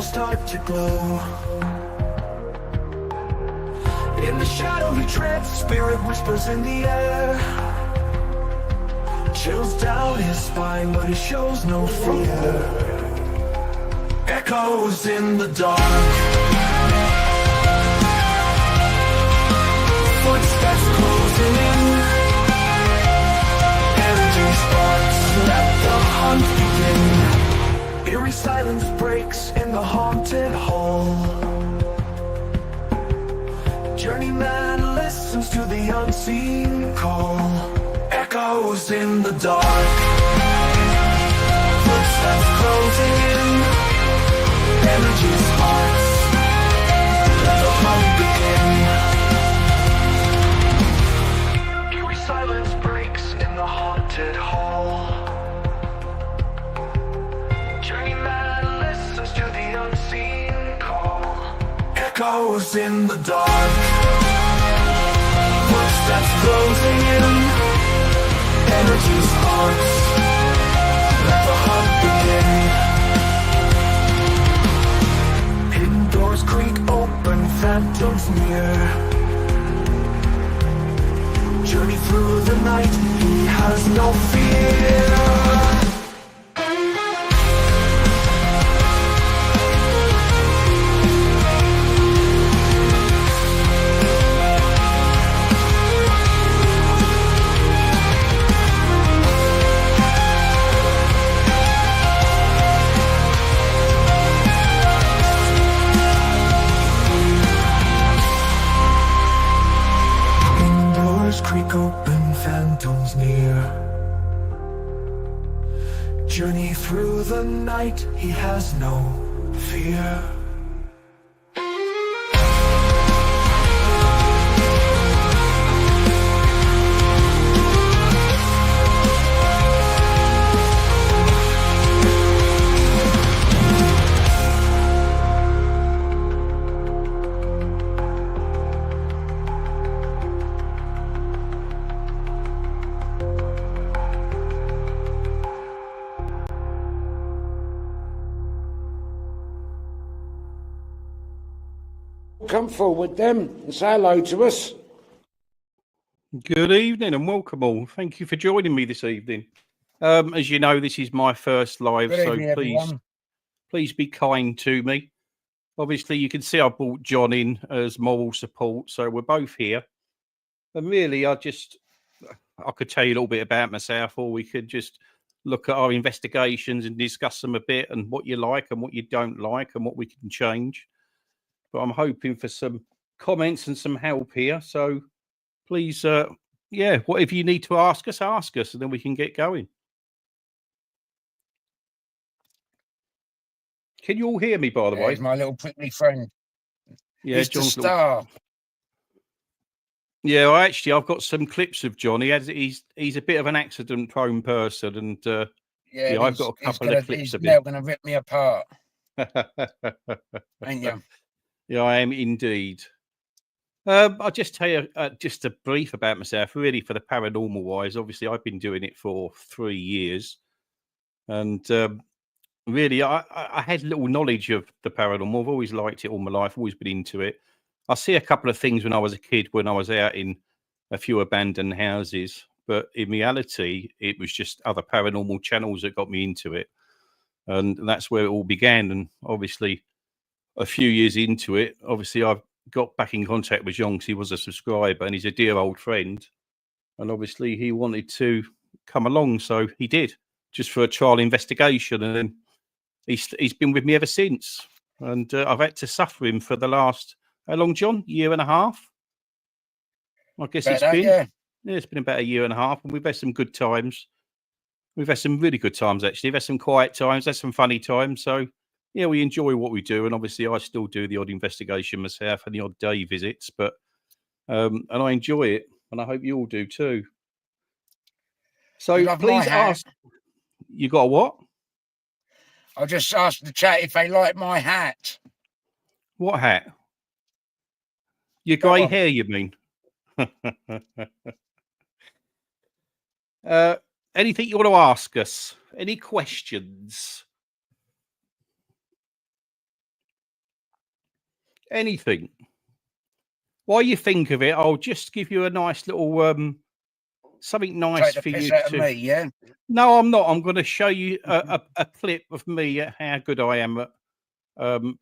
candles start to glow. In the shadowy trance, spirit whispers in the air. Chills down his spine, but he shows no fear. Echoes in the dark. Footsteps closing in. Energy sparks, let the hunt begin. Eerie silence breaks in the haunted hall. Journeyman listens to the unseen call. Echoes in the dark. Footsteps closing in. Energy sparks, let the hunt begin. Eerie silence breaks in the haunted hall. Journeyman listens to the unseen call. Echoes in the dark. Footsteps closing in. Energy sparks, let the hunt begin. Hidden doors creak open, phantoms near. Journey through the night, he has no fear. Creak open, phantoms near. Journey through the night, he has no fear. Come forward then and say hello to us. Good evening and welcome all. Thank you for joining me this evening. As you know, this is my first live, Good so evening, everyone. please be kind to me. Obviously, you can see I brought John in as moral support, so we're both here. And really, I could tell you a little bit about myself, or we could just look at our investigations and discuss them a bit, and what you like and what you don't like, and what we can change. But I'm hoping for some comments and some help here. So please, whatever you need to ask us, and then we can get going. Can you all hear me, by the way? My little prickly friend. Yeah, Mr. John's Star. Yeah, well, actually, I've got some clips of John. He's a bit of an accident-prone person, and I've got a couple of clips he's of now him. going to rip me apart. Ain't you? Yeah, I am indeed. I'll just tell you just a brief about myself, really, for the paranormal wise. Obviously, I've been doing it for 3 years, and really, I had little knowledge of the paranormal. I've always liked it all my life, always been into it. I see a couple of things when I was a kid, when I was out in a few abandoned houses, but in reality, it was just other paranormal channels that got me into it, and that's where it all began. And obviously, a few years into it, obviously, I've got back in contact with John because he was a subscriber and he's a dear old friend. And obviously, he wanted to come along, so he did, just for a trial investigation. And then he's been with me ever since. And I've had to suffer him for the last, how long, John? Year and a half? I guess it's been. Yeah, it's been about a year and a half, and we've had some good times. We've had some really good times, actually. We've had some quiet times, had some funny times. So, yeah, we enjoy what we do. And obviously, I still do the odd investigation myself and the odd day visits. But and I enjoy it. And I hope you all do too. So please ask. You got a what? I just asked the chat if they like my hat. What hat? Your grey hair, you mean? Anything you want to ask us? Any questions? anything. While you think of it, I'll just give you a nice little something nice Take for the piss you out of to. me, yeah? No, I'm not. I'm going to show you a clip of me at how good I am at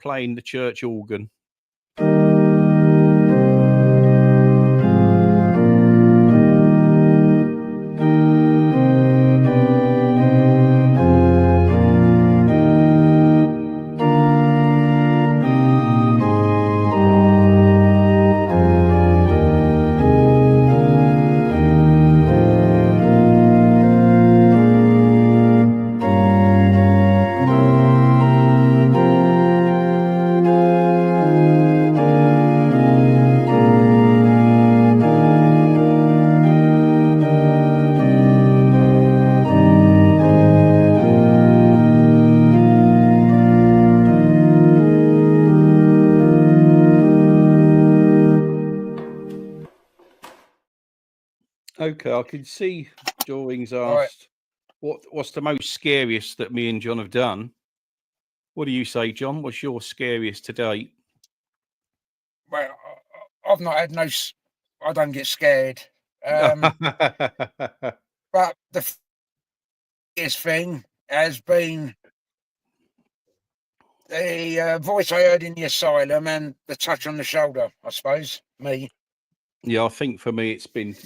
playing the church organ. Okay, I can see Drawings asked, what's the most scariest that me and John have done? What do you say, John? What's your scariest to date? Well, I've not had no... I don't get scared. But the biggest thing has been the voice I heard in the asylum and the touch on the shoulder, I suppose, me. Yeah, I think for me it's been,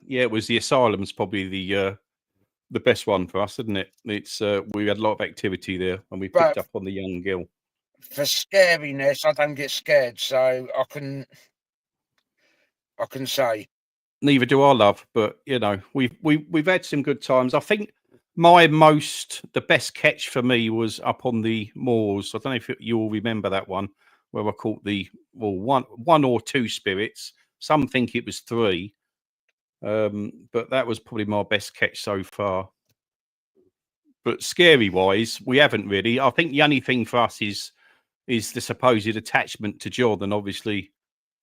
it was the asylum's probably the best one for us, isn't it? It's we had a lot of activity there, and we picked But up on the young girl. for scariness, I don't get scared, so I can say. Neither do I, love, but you know, we've had some good times. I think the best catch for me was up on the moors. I don't know if you all remember that one where I caught one or two spirits. Some think it was 3, but that was probably my best catch so far. But scary wise, we haven't really. I think the only thing for us is the supposed attachment to John, and obviously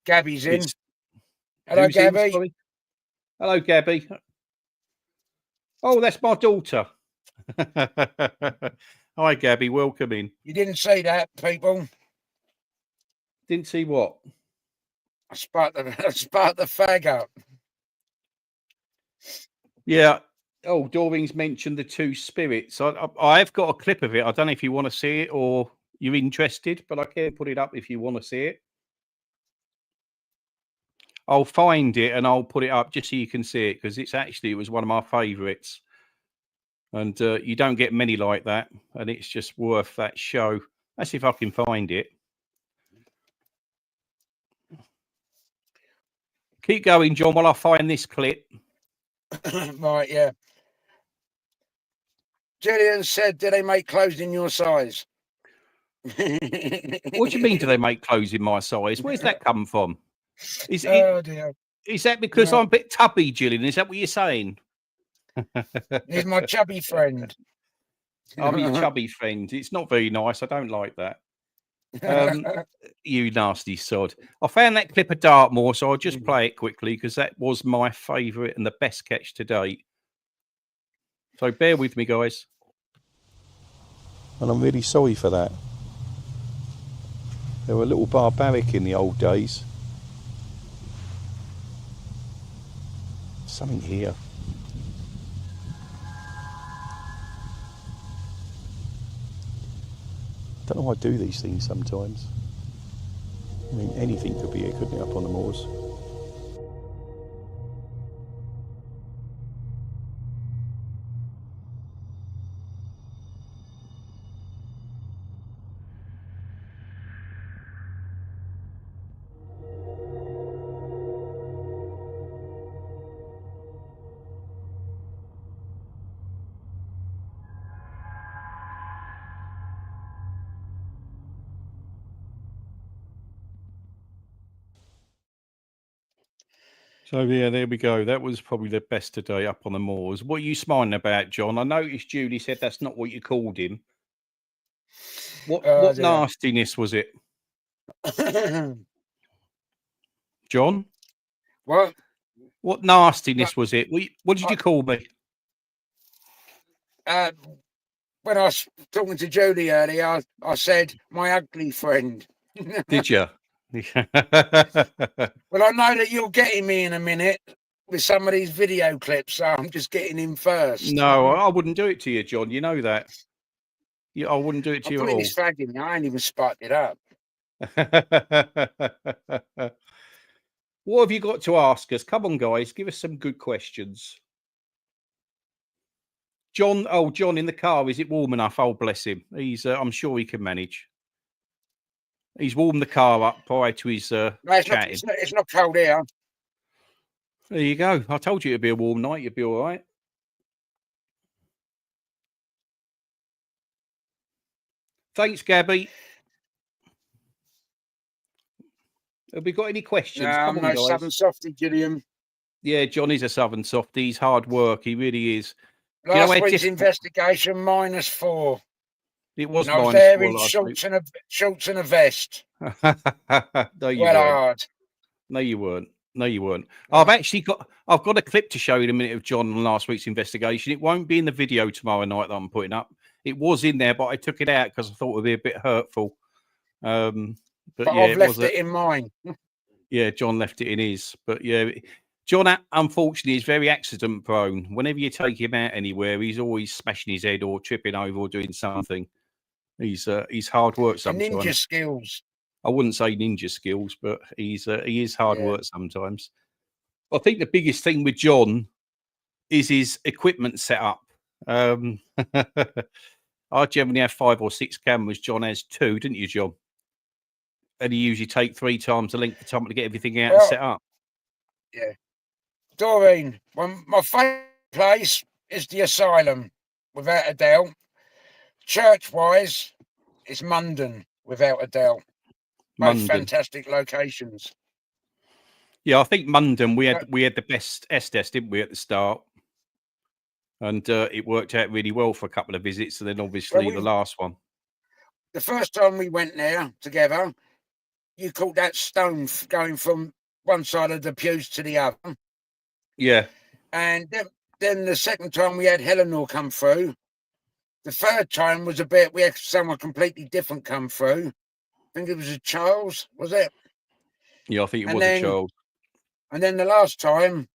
Gabby's in. it's Hello, who's in, Gabby. sorry? Hello, Gabby. Oh, that's my daughter. Hi, Gabby. Welcome in. You didn't see that, people. Didn't see what? I sparked the fag up. Yeah. Oh, Doreen's mentioned the 2 spirits. I've got a clip of it. I don't know if you want to see it or you're interested, but I can put it up if you want to see it. I'll find it and I'll put it up just so you can see it, because it was one of my favourites. And you don't get many like that, and it's just worth that show. Let's see if I can find it. Keep going, John, while I find this clip. Right, yeah. Gillian said, do they make clothes in your size? What do you mean, do they make clothes in my size? Where's that come from? Oh, dear. Is that because I'm a bit tubby, Gillian? Is that what you're saying? He's my chubby friend. I'm your chubby friend. It's not very nice. I don't like that. You nasty sod. I found that clip of Dartmoor, so I'll just play it quickly because that was my favourite and the best catch to date. So bear with me, guys. And I'm really sorry for that. They were a little barbaric in the old days. Something here. I don't know why I do these things sometimes. I mean, anything could be here, couldn't it, up on the moors? So yeah, there we go. That was probably the best today up on the moors. What are you smiling about, John? I noticed Julie said that's not what you called him. What nastiness was it? John? What? What nastiness was it? What did you call me? When I was talking to Jodie earlier, I said my ugly friend. Did you? Well, I know that you're getting me in a minute with some of these video clips, so I'm just getting in first. No, I wouldn't do it to you, John. You know that. I wouldn't do it to I'm you at putting all. this flag in. I ain't even sparked it up. What have you got to ask us? Come on, guys, give us some good questions. John, John in the car, is it warm enough? Oh, bless him. He's, I'm sure he can manage. He's warmed the car up prior to his No, it's chatting. not, it's not cold here. There you go. I told you it'd be a warm night. You'd be all right. Thanks, Gabby. Have we got any questions? No, Come I'm on, no southern guys. softy, Gilliam. Yeah, John is a southern softie. He's hard work. He really is. Last You know, week's investigation -4. It was And I was -4 there in last week. shorts and a vest. No, you Well weren't. hard. No, you weren't. No, you weren't. I've got a clip to show you in a minute of John on last week's investigation. It won't be in the video tomorrow night that I'm putting up. It was in there, but I took it out because I thought it would be a bit hurtful. But yeah, I've left it in mine. Yeah, John left it in his. But yeah, John, unfortunately, is very accident prone. Whenever you take him out anywhere, he's always smashing his head or tripping over or doing something. He's hard work sometimes. Ninja skills. I wouldn't say ninja skills, but he is hard work sometimes. I think the biggest thing with John is his equipment setup. I generally have 5 or 6 cameras. John has 2, didn't you, John? And he usually take 3 times the length of time to get everything out and set up. Yeah. Doreen, my favourite place is the asylum, without a doubt. Church-wise, it's Munden, without a doubt. Both fantastic locations. Yeah, I think Munden, we had the best Estes, didn't we, at the start? And it worked out really well for a couple of visits, and then obviously the last one. The first time we went there together, you caught that stone going from one side of the pews to the other. Yeah. And then the second time we had Eleanor come through. The third time was we had someone completely different come through. I think it was a Charles, was it? Yeah, I think it was a Charles. And then the last time,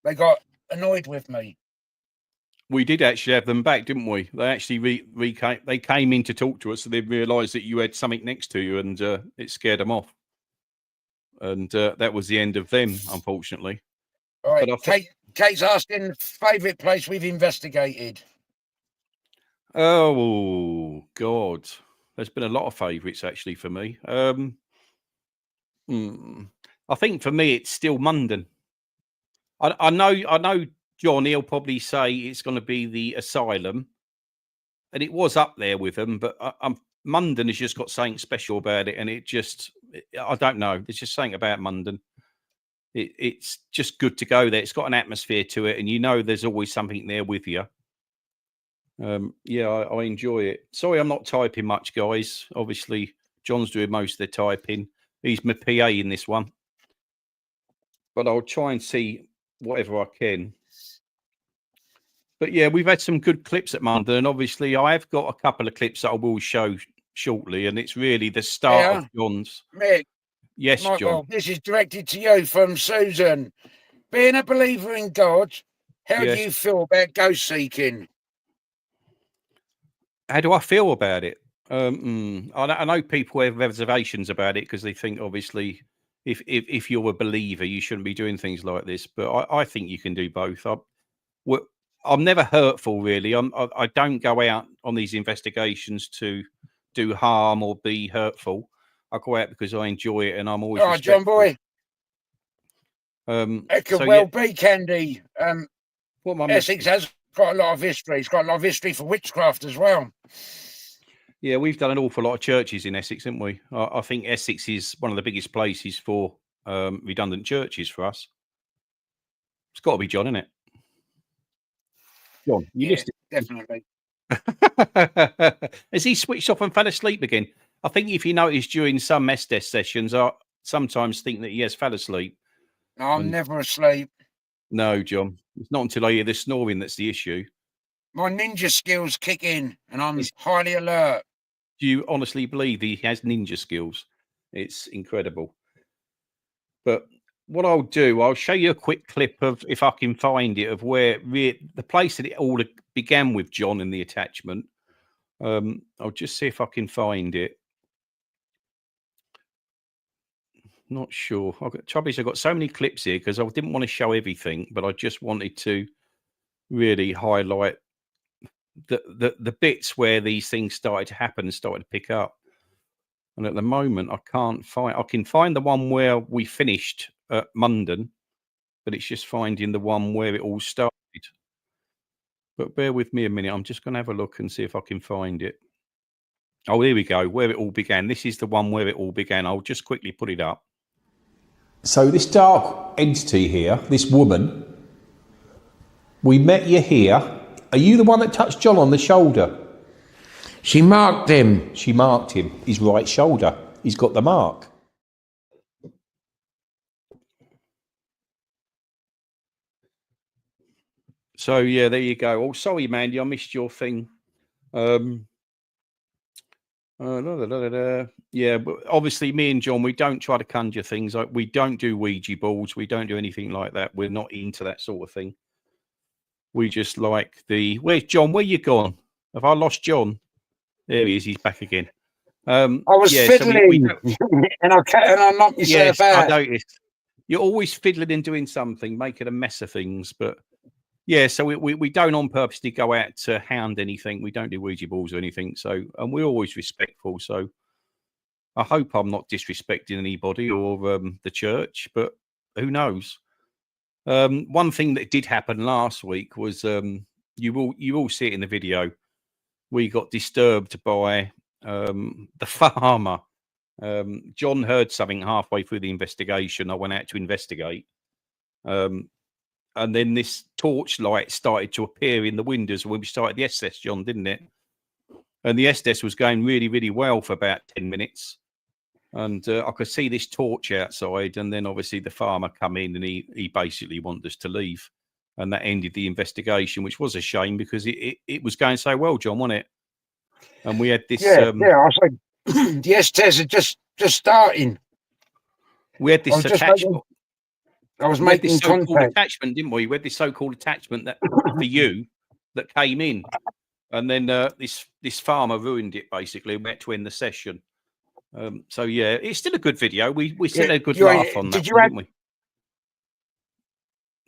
they got annoyed with me. We did actually have them back, didn't we? They actually they came in to talk to us, and they realised that you had something next to you, and it scared them off. And that was the end of them, unfortunately. All right, Kate's asking favourite place we've investigated. Oh God, there's been a lot of favourites actually for me. I think for me it's still Munden. I know John, he'll probably say it's going to be the asylum, and it was up there with them, but Munden has just got something special about it, and I don't know. There's just something about Munden. It's just good to go there. It's got an atmosphere to it, and you know there's always something there with you. Yeah, I enjoy it. Sorry, I'm not typing much, guys. Obviously, John's doing most of the typing. He's my PA in this one, but I'll try and see whatever I can. But yeah, we've had some good clips at Munden, and obviously I have got a couple of clips that I will show shortly, and it's really the start of John's. Mick, yes, Michael, John. This is directed to you from Susan. Being a believer in God, how do you feel about ghost seeking? How do I feel about it? I know people have reservations about it because they think, obviously, if you're a believer, you shouldn't be doing things like this. But I think you can do both. I'm never hurtful, really. I don't go out on these investigations to do harm or be hurtful. I go out because I enjoy it, and I'm always respectful. John Boy. It could well be, Candy. Essex has got a lot of history. It's got a lot of history for witchcraft as well. Yeah, we've done an awful lot of churches in Essex, haven't we? I think Essex is one of the biggest places for redundant churches for us. It's got to be John, isn't it? John, you missed it. Definitely. Has he switched off and fell asleep again? I think if you notice during some Estes sessions, I sometimes think that he has fell asleep. No, I'm never asleep. No, John. It's not until I hear the snoring that's the issue. My ninja skills kick in, and I'm highly alert. Do you honestly believe he has ninja skills? It's incredible. But what I'll do, I'll show you a quick clip of, if I can find it, of where the place that it all began with John and the attachment. I'll just see if I can find it. Not sure. Trouble is, I've got so many clips here because I didn't want to show everything, but I just wanted to really highlight the bits where these things started to happen and started to pick up. And at the moment, I can't find. I can find the one where we finished at Munden, but it's just finding the one where it all started. But bear with me a minute. I'm just going to have a look and see if I can find it. Oh, here we go. Where it all began. This is the one where it all began. I'll just quickly put it up. So this dark entity here, this woman, we met you here. Are you the one that touched John on the shoulder? She marked him. She marked him, his right shoulder. He's got the mark. So yeah, there you go. Oh, sorry, Mandy, I missed your thing. Yeah, but obviously me and John, we don't try to conjure things. Like, we don't do Ouija boards. We don't do anything like that. We're not into that sort of thing. We just like where's John? Where you gone? Have I lost John? There he is. He's back again. I was fiddling, and I knocked myself out. I noticed. You're always fiddling and doing something, making a mess of things. But yeah, so we don't on purposely go out to hound anything. We don't do Ouija boards or anything. So, and we're always respectful. So I hope I'm not disrespecting anybody or the church, but who knows? One thing that did happen last week was you will see it in the video. We got disturbed by the farmer. John heard something halfway through the investigation. I went out to investigate. And then this torchlight started to appear in the windows when we started the SS, John, didn't it? And the SS was going really, really well for about 10 minutes. And I could see this torch outside. And then obviously the farmer come in and he basically wanted us to leave. And that ended the investigation, which was a shame because it was going so well, John, wasn't it? And we had this. I said the SS are just starting. We had this attachment. I was making contact. Attachment, didn't we? We had this so-called attachment that for you that came in, and then this farmer ruined it. Basically, we had to end the session. So yeah, it's still a good video. We still had a good laugh on that, didn't we?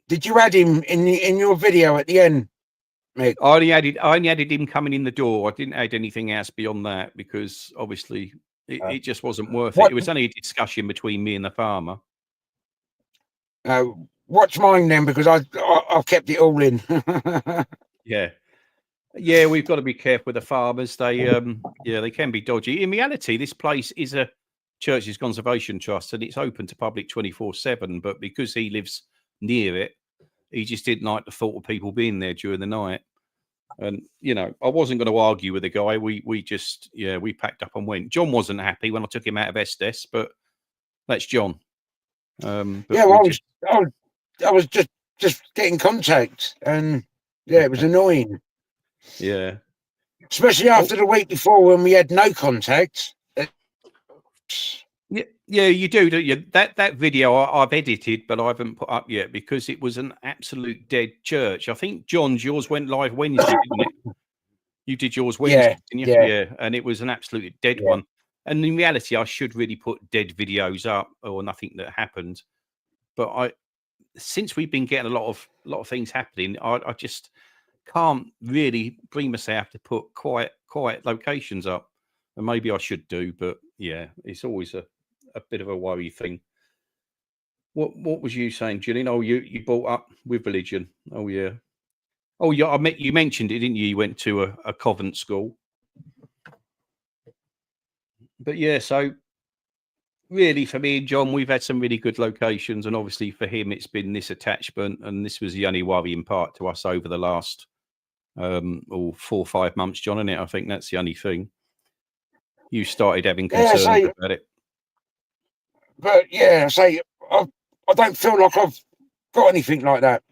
Did you add him in your video at the end, Mick? I only added him coming in the door. I didn't add anything else beyond that because obviously it just wasn't worth it. It was only a discussion between me and the farmer. Watch mine then because I've kept it all in. Yeah, we've got to be careful with the farmers. They they can be dodgy. In reality, this place is a church's conservation trust and it's open to public 24/7. But because he lives near it, he just didn't like the thought of people being there during the night. And I wasn't going to argue with the guy. We just we packed up and went. John wasn't happy when I took him out of Estes, but that's John. But I was just getting contact, and it was annoying. Yeah, especially after the week before when we had no contact. Yeah, you do, don't you? That video I've edited, but I haven't put up yet because it was an absolute dead church. I think yours went live Wednesday, didn't it? You did yours Wednesday, didn't you? Yeah, and it was an absolute dead one. And in reality, I should really put dead videos up or nothing that happened. But since we've been getting a lot of things happening, I just can't really bring myself to put quiet locations up. And maybe I should do, but yeah, it's always a bit of a worry thing. What was you saying, Gillian? Oh, you brought up with religion. Oh yeah. You mentioned it, didn't you? You went to a convent school. But yeah, so really for me and John, we've had some really good locations, and obviously for him, it's been this attachment, and this was the only worrying part to us over the last 4 or 5 months, John, isn't it? I think that's the only thing. You started having concerns about it. But I don't feel like I've got anything like that.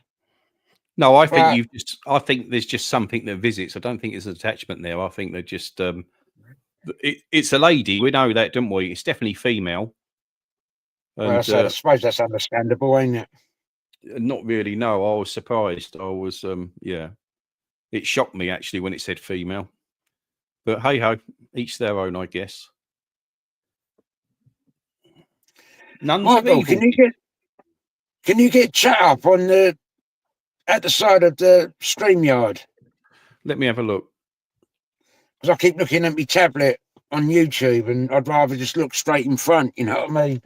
No, I think I think there's just something that visits. I don't think there's an attachment there. I think they're just It's a lady. We know that, don't we? It's definitely female. Well, And I suppose that's understandable, ain't it? not really. No, I was surprised. I was, yeah. It shocked me actually when it said female. But hey ho, each their own, I guess. Nuns of Michael, evil. can you get chat up on at the side of the StreamYard? Let me have a look. Because I keep looking at my tablet on YouTube, and I'd rather just look straight in front. You know what I mean?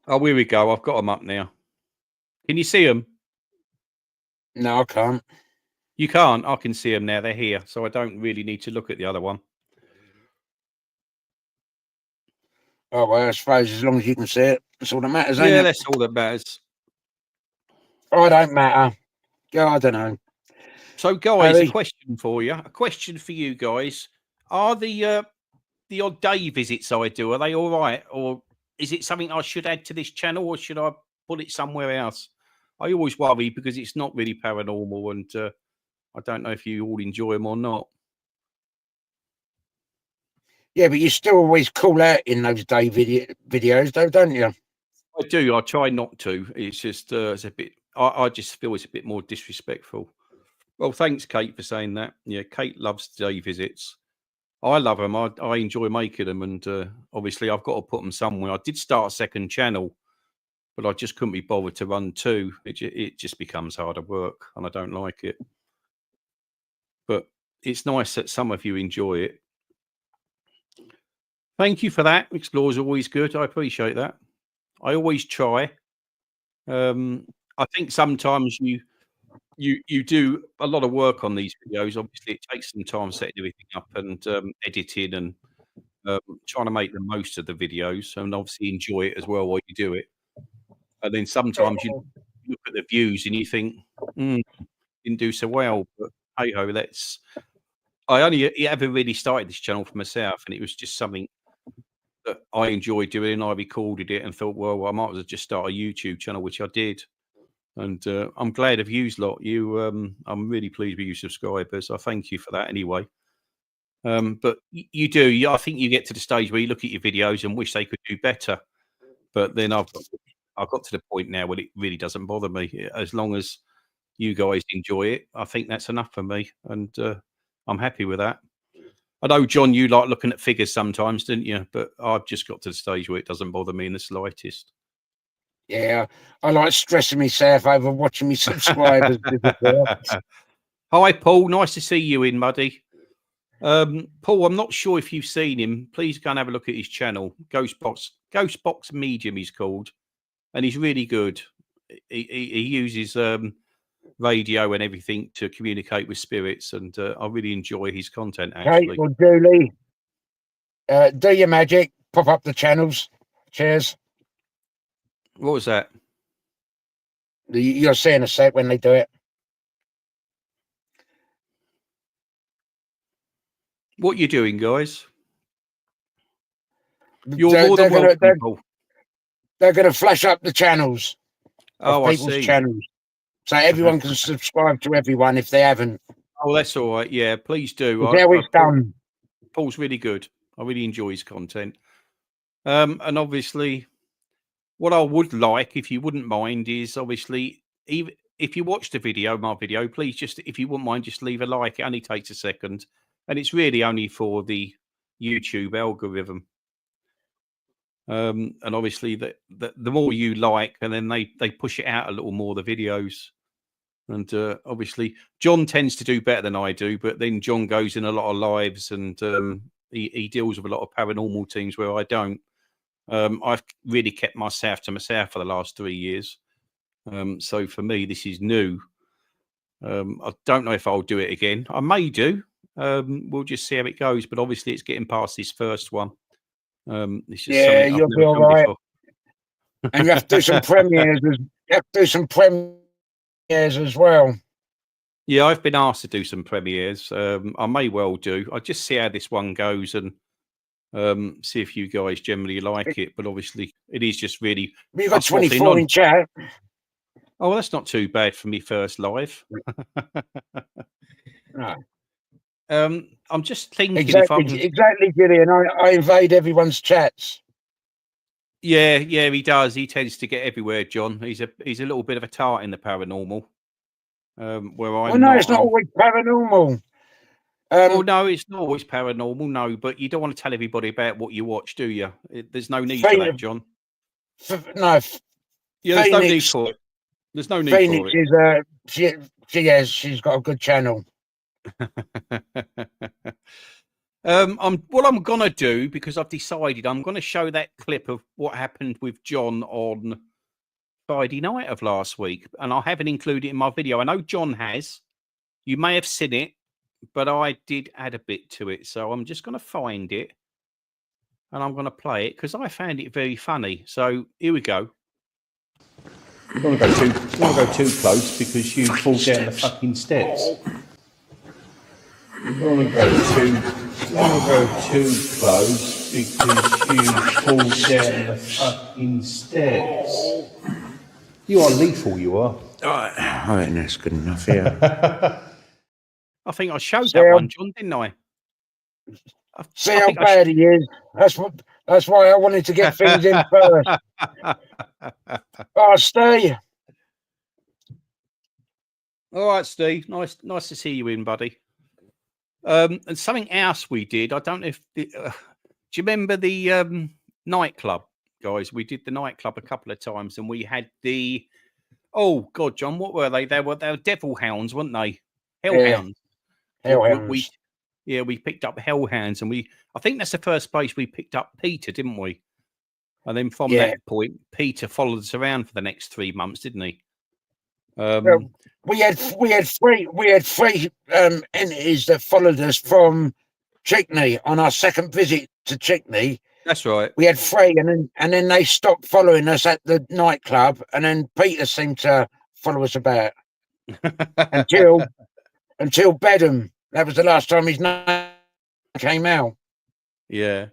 Oh, here we go. I've got them up now. Can you see them? No, I can't. You can't. I can see them now. They're here. So I don't really need to look at the other one. Oh, well, I suppose as long as you can see it, that's all that matters, ain't Yeah, it? that's all that matters. Oh, it don't matter. Yeah, I don't know. So, guys, Harry? a question for you. A question for you guys. Are the odd day visits I do, are they all right? Or is it something I should add to this channel, or should I put it somewhere else? I always worry because it's not really paranormal, and I don't know if you all enjoy them or not. Yeah, but you still always call out in those day videos, though, don't you? I do. I try not to. It's just it's a bit. I just feel it's a bit more disrespectful. Well, thanks, Kate, for saying that. Yeah, Kate loves day visits. I love them. I enjoy making them, and obviously I've got to put them somewhere. I did start a second channel, but I just couldn't be bothered to run two. It just becomes harder work, and I don't like it. But it's nice that some of you enjoy it. Thank you for that. Explore's always good. I appreciate that. I always try. I think sometimes you do a lot of work on these videos. Obviously, it takes some time setting everything up and editing and trying to make the most of the videos, and obviously enjoy it as well while you do it. And then sometimes you look at the views and you think, didn't do so well. But hey ho, I only ever really started this channel for myself, and it was just something that I enjoyed doing. And I recorded it and thought, well, I might as well just start a YouTube channel, which I did. And I'm glad of you lot. I'm really pleased with you subscribers. I thank you for that anyway. But you do. I think you get to the stage where you look at your videos and wish they could do better. But then I've got to the point now where it really doesn't bother me. As long as you guys enjoy it, I think that's enough for me. And I'm happy with that. I know, John, you like looking at figures sometimes, didn't you? But I've just got to the stage where it doesn't bother me in the slightest. Yeah, I like stressing myself over watching me subscribers. Hi, Paul. Nice to see you in, Muddy. Paul, I'm not sure if you've seen him. Please go and have a look at his channel. Ghostbox Medium he's called. And he's really good. He uses radio and everything to communicate with spirits. And I really enjoy his content, actually. Kate or Julie, do your magic. Pop up the channels. Cheers. What was that? You're seeing a sec when they do it. What you doing, guys? You're more than welcome, Paul. They're going to flash up the channels of people's channels, so everyone can subscribe to everyone if they haven't. Oh, that's all right. Yeah, please do. There it's done. Paul's really good. I really enjoy his content. And obviously, what I would like, if you wouldn't mind, is obviously, even if you watch the video, my video, please just, if you wouldn't mind, just leave a like. It only takes a second, and it's really only for the YouTube algorithm. And obviously, the more you like, and then they push it out a little more, the videos. And obviously, John tends to do better than I do, but then John goes in a lot of lives, and he deals with a lot of paranormal things where I don't. I've really kept myself to myself for the last 3 years. So for me, this is new. I don't know if I'll do it again. I may do. We'll just see how it goes. But obviously, it's getting past this first one. It's just yeah, you'll be all right. And you have to do some premieres. You have to do some premieres as well. Yeah, I've been asked to do some premieres. I may well do. I'll just see how this one goes and see if you guys generally like it. But obviously, it is just really. You've got 24 in chat. Oh, that's not too bad for me first live. No. I'm just thinking if I can... Exactly, Gillian. I invade everyone's chats. Yeah, he does. He tends to get everywhere, John. He's a little bit of a tart in the paranormal. Where I'm No, not. it's not always paranormal. Well, no, it's not always paranormal, no, but you don't want to tell everybody about what you watch, do you? There's no need for that, John. No, Yeah, there's no need Phoenix. for it. There's no need Phoenix for it. she's got a good channel. What I'm gonna do, because I've decided I'm gonna show that clip of what happened with John on Friday night of last week, and I haven't included it in my video. I know John has. You may have seen it, but I did add a bit to it. So I'm just gonna find it and I'm gonna play it because I found it very funny. So here we go. You don't want to go too close because you fall down the fucking steps. You don't want to go too close because you fall down the fucking steps. You are lethal, you are. I reckon that's good enough, yeah. I think I showed that one, John, didn't I? See how bad he is. That's why I wanted to get things in first. Oh, stay. All right, Steve. Nice to see you in, buddy. And something else we did. I don't know if do you remember the nightclub, guys? We did the nightclub a couple of times, and we had the God, John, what were they? They were devil hounds, weren't they? Hellhounds. Hellhounds. We picked up hellhounds, and I think that's the first place we picked up Peter, didn't we? And then from that point, Peter followed us around for the next 3 months, didn't he? Well, we had three entities that followed us from Chickney on our second visit to Chickney. That's right. We had three, and then they stopped following us at the nightclub, and then Peter seemed to follow us about until Bedham. That was the last time his name came out. Yeah.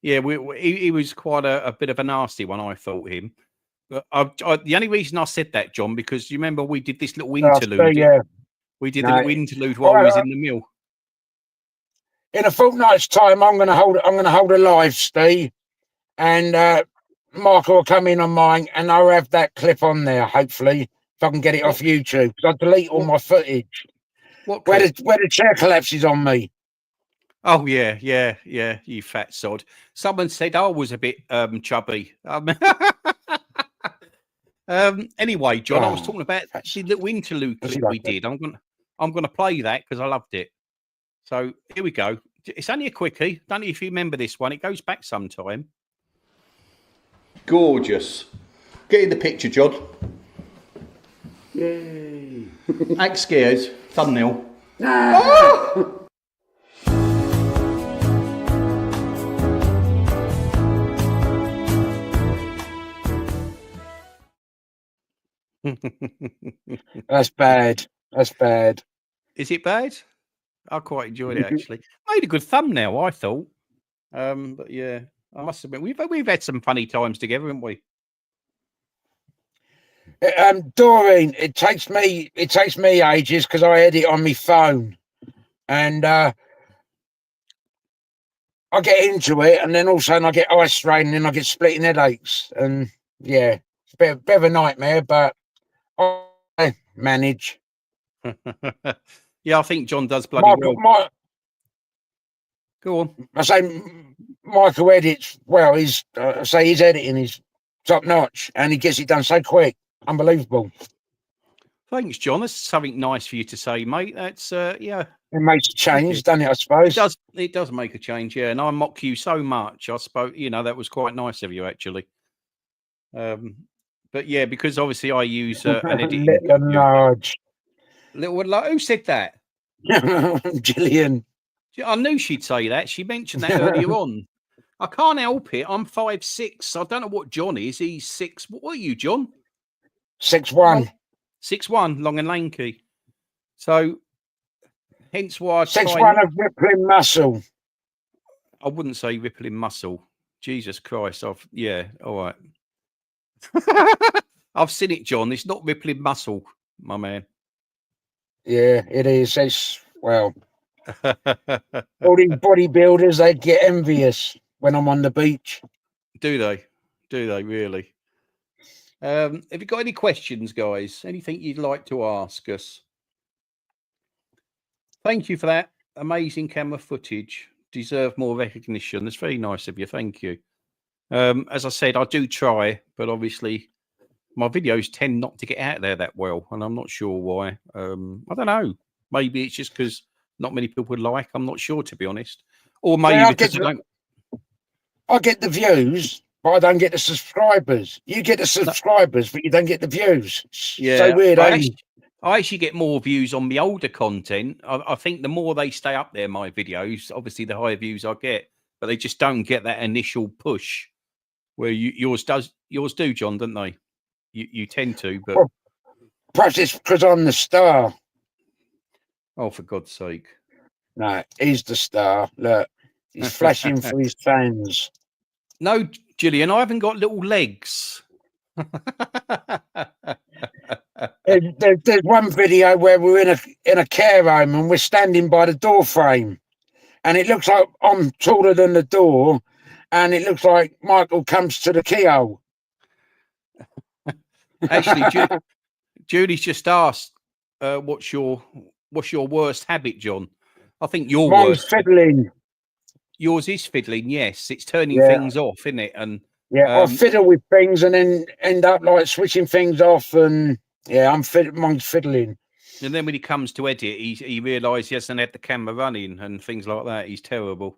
He was quite a bit of a nasty one, I thought, him. But the only reason I said that, John, because you remember we did this little interlude. We did a little interlude while we was in the mill. In a fortnight's time, I'm going to hold a live, Steve, and Mark will come in on mine, and I'll have that clip on there. Hopefully, if I can get it off YouTube, because I delete all my footage. Where the chair collapses on me. Oh yeah, you fat sod. Someone said I was a bit chubby. Anyway, John, I was talking about the little interlude clip we did. I'm gonna play that because I loved it. So here we go. It's only a quickie. Don't know if you remember this one. It goes back some time. Gorgeous. Get in the picture, John. Yay. Act scared. Thumbnail. Oh! That's bad. That's bad. Is it bad? I quite enjoyed it actually. Made a good thumbnail, I thought. But yeah, I must admit we've had some funny times together, haven't we? Doreen, it takes me ages because I edit on my phone, and I get into it, and then all of a sudden I get eye strain, and then I get splitting headaches, and yeah, it's a bit of a nightmare, but I manage. Yeah, I think John does bloody well. Go on. I say Michael edits well. His editing is top notch, and he gets it done so quick. Unbelievable. Thanks, John. That's something nice for you to say, mate. That's yeah. It makes a change, doesn't it? I suppose it does make a change, yeah. And I mock you so much. I suppose that was quite nice of you, actually. But yeah, because obviously I use an editing. Who said that? Gillian. I knew she'd say that. She mentioned that earlier on. I can't help it. I'm 5'6". I don't know what John is. He's 6. What are you, John? 6'1". 6'1", long and lanky. So, hence why I 6'1" of rippling muscle. I wouldn't say rippling muscle. Jesus Christ! All right. I've seen it, John. It's not rippling muscle, my man. Yeah, it is. It's, well, all these bodybuilders, they get envious when I'm on the beach. Do they? Do they really? Have you got any questions, guys? Anything you'd like to ask us? Thank you for that amazing camera footage. Deserve more recognition. That's very nice of you. Thank you. As I said, I do try, but obviously my videos tend not to get out there that well, and I'm not sure why. I don't know. Maybe it's just because not many people like. I'm not sure, to be honest. Or maybe Yeah, because I get the views, but I don't get the subscribers. You get the subscribers, but you don't get the views. Yeah, So weird, I ain't it? actually get more views on the older content. I think the more they stay up there, my videos, obviously the higher views I get, but they just don't get that initial push where yours do, John, don't they? You tend to, but Perhaps it's because I'm the star. oh, for God's sake. No, he's the star. Look, he's flashing for his fans. No, Gillian, I haven't got little legs. There's one video where we're in a care home and we're standing by the door frame, and it looks like I'm taller than the door, and it looks like Michael comes to the keyhole. Actually, Julie's just asked, "What's your worst habit, John?" I think your Mine's worst. fiddling. Yours is fiddling. Yes, it's turning Yeah. things off, isn't it? And Yeah, I fiddle with things and then end up like switching things off, and yeah, mine's fiddling. And then when he comes to edit, he realises he hasn't had the camera running and things like that. He's terrible.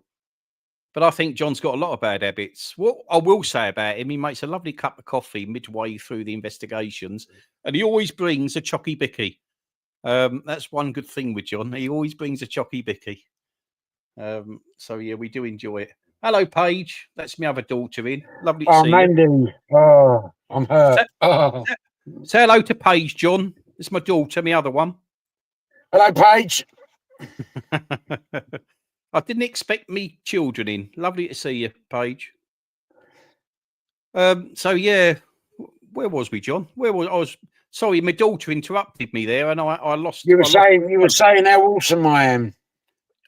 But I think John's got a lot of bad habits. What I will say about him, he makes a lovely cup of coffee midway through the investigations, and he always brings a chocky bicky. That's one good thing with John. He always brings a chocky bicky. So yeah, we do enjoy it. Hello, Paige. That's my other daughter in. Lovely to see you. Mandy. Oh, I'm hurt. Say hello to Paige, John. It's my daughter, my other one. Hello, Paige. I didn't expect me children in. Lovely to see you, Paige. So yeah, where was we, John? I was sorry, my daughter interrupted me there, and I lost. You were saying how awesome I am.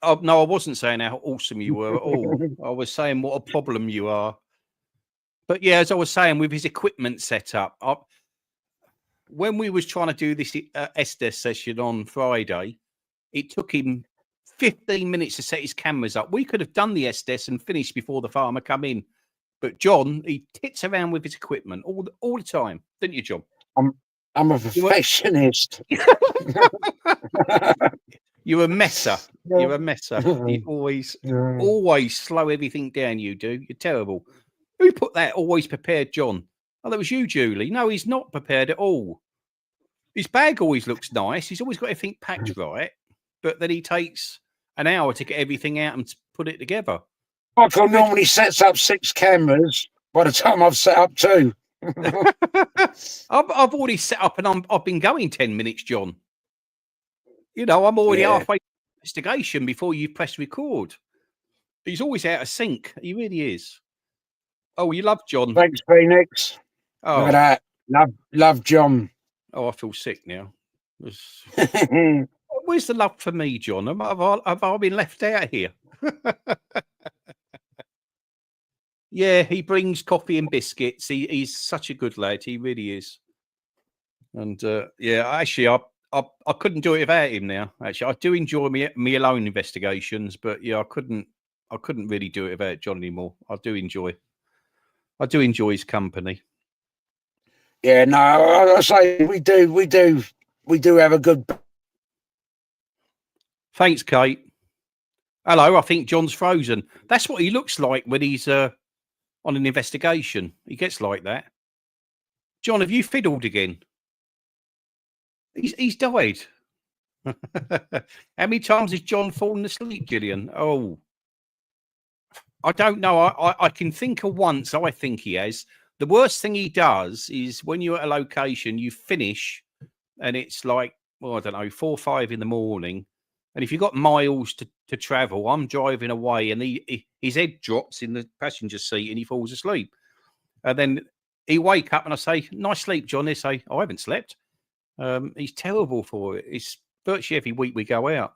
Oh, no, I wasn't saying how awesome you were at all. I was saying what a problem you are. But yeah, as I was saying, with his equipment set up, when we was trying to do this SDS session on Friday, it took him 15 minutes to set his cameras up. We could have done the SDS and finished before the farmer come in. But John, he tits around with his equipment all the time, didn't you, John? I'm a perfectionist. You're a messer. You're a messer. You always slow everything down. You do. You're terrible. Who put that always prepared, John? Oh, that was you, Julie. No, he's not prepared at all. His bag always looks nice. He's always got everything packed right, but then he takes an hour to get everything out and to put it together. Michael normally sets up 6 cameras by the time I've set up 2. I've already set up and I've been going 10 minutes, John. You know, I'm already halfway through the investigation before you press record. He's always out of sync. He really is. Oh, you love John. Thanks, Phoenix. Oh, Look at that. Love John. Oh, I feel sick now. Where's the love for me, John? Have I been left out here? Yeah, he brings coffee and biscuits. He's such a good lad. He really is. And yeah, actually, I couldn't do it without him now. Actually, I do enjoy me alone investigations, but yeah, I couldn't really do it without John anymore. I do enjoy his company. Yeah, no, I say we do have a good. Thanks, Kate. Hello, I think John's frozen. That's what he looks like when he's on an investigation. He gets like that. John, have you fiddled again? He's died. How many times has John fallen asleep, Gillian? Oh, I don't know. I can think of once. I think he has. The worst thing he does is when you're at a location, you finish, and it's like, well, I don't know, 4 or 5 in the morning. And if you've got miles to travel, I'm driving away, and his head drops in the passenger seat, and he falls asleep. And then he wake up, and I say, "Nice sleep, John." They say, "I haven't slept." He's terrible for it. virtually every week we go out.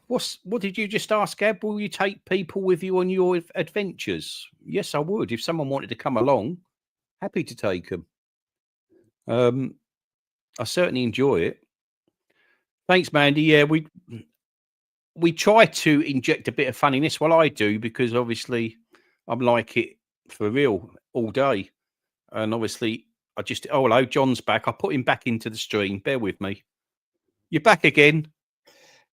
What did you just ask, Gab? Will you take people with you on your adventures? Yes, I would. If someone wanted to come along, happy to take them. I certainly enjoy it. Thanks, Mandy. Yeah, we try to inject a bit of funniness. Well, I do, because obviously I'm like it for real all day. And obviously oh, hello, John's back. I put him back into the stream. Bear with me. You're back again.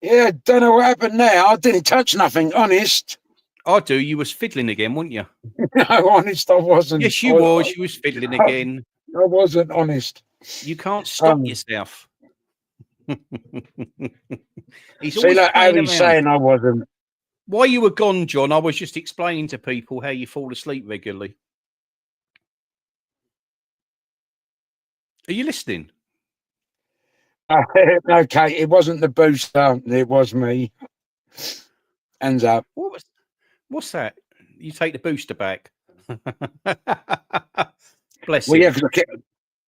Yeah, don't know what happened there. I didn't touch nothing, honest. I do. You was fiddling again, weren't you? No, honest, I wasn't. Yes, you was. You was fiddling again. I wasn't, honest. You can't stop yourself. He's See, always like how playing he's around. saying I wasn't. While you were gone, John, I was just explaining to people how you fall asleep regularly. Are you listening? Okay, it wasn't the booster. It was me. Hands up. What's that? You take the booster back. Bless Well, him. yeah, because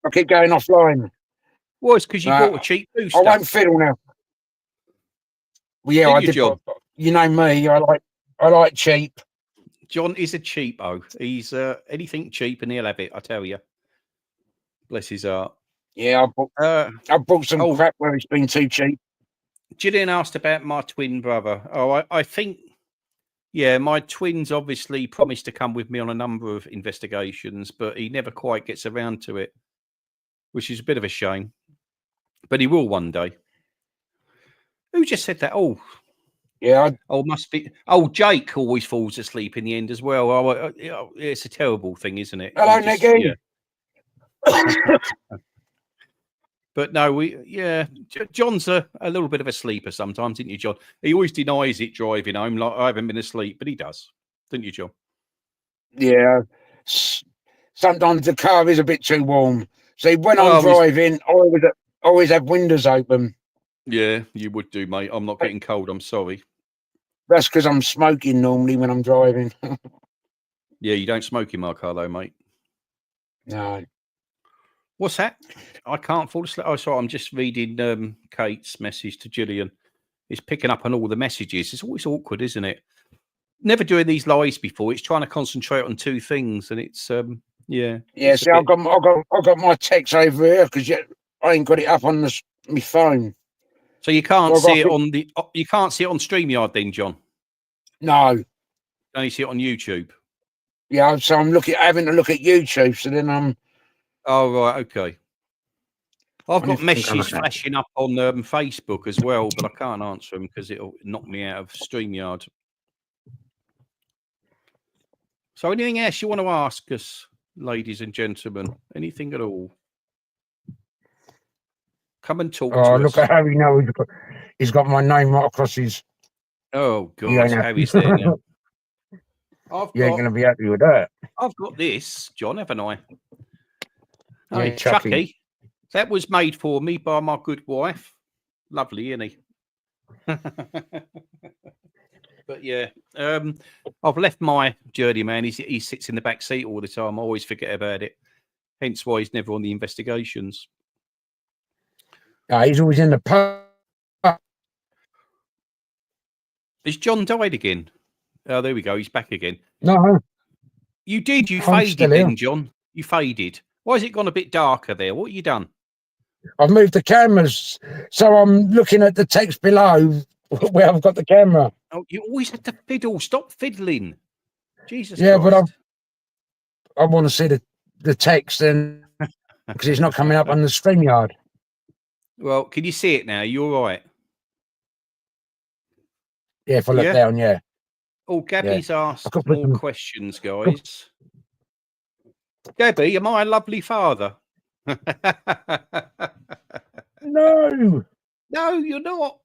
I keep going offline. Well, it's because you bought a cheap booster. I won't fiddle now. Well, yeah, I did. John? You know me. I like cheap. John is a cheapo. He's anything cheap and he'll have it. I tell you. Bless his heart. Yeah, I bought some crap where it's been too cheap. Gillian asked about my twin brother. Oh, I think, yeah, my twin's obviously promised to come with me on a number of investigations, but he never quite gets around to it, which is a bit of a shame. But he will one day. Who just said that? Oh, yeah. Must be. Oh, Jake always falls asleep in the end as well. Oh, it's a terrible thing, isn't it? Hello, Nicky. Yeah. But no, John's a little bit of a sleeper sometimes, isn't you, John? He always denies it driving home, like I haven't been asleep, but he does, don't you, John? Yeah. Sometimes the car is a bit too warm. See, when I'm driving, I always have windows open. Yeah, you would do, mate. I'm not getting cold. I'm sorry. That's because I'm smoking normally when I'm driving. Yeah, you don't smoke in my car, though, mate. No. What's that? I can't fall asleep. Oh, sorry. I'm just reading Kate's message to Gillian. It's picking up on all the messages. It's always awkward, isn't it? Never doing these lives before. It's trying to concentrate on two things, and it's yeah. Yeah. See, I've got my text over here because I ain't got it up on my phone. So you can't see it on you can't see it on StreamYard, then, John. No. You only see it on YouTube. Yeah. So I'm having to look at YouTube. So then I'm. Oh, right, okay. I've got messages flashing up on Facebook as well, but I can't answer them because it'll knock me out of StreamYard. So anything else you want to ask us, ladies and gentlemen? Anything at all? Come and talk to us. Oh, look at Harry now. He's got my name right across his... Oh, God, Harry's there now. You ain't going to be happy with that. I've got this, John, haven't I? Yeah, Hey, Chucky. That was made for me by my good wife. Lovely, isn't he? But yeah, I've left my Journeyman. He sits in the back seat all the time. I always forget about it. Hence why he's never on the investigations. He's always in the pub. Has John died again? Oh, there we go. He's back again. No. You did. You faded then, John. You faded. Why has it gone a bit darker there? What have you done? I've moved the cameras, so I'm looking at the text below where I've got the camera. Oh, you always have to fiddle. Stop fiddling. Jesus yeah, Christ. But I want to see the text and because it's not coming up on the StreamYard. Well, can you see it now? You're all right. Yeah, if I look down, yeah. Oh, Gabby's asked more questions, guys. Gabby, am I a lovely father? No. No, you're not.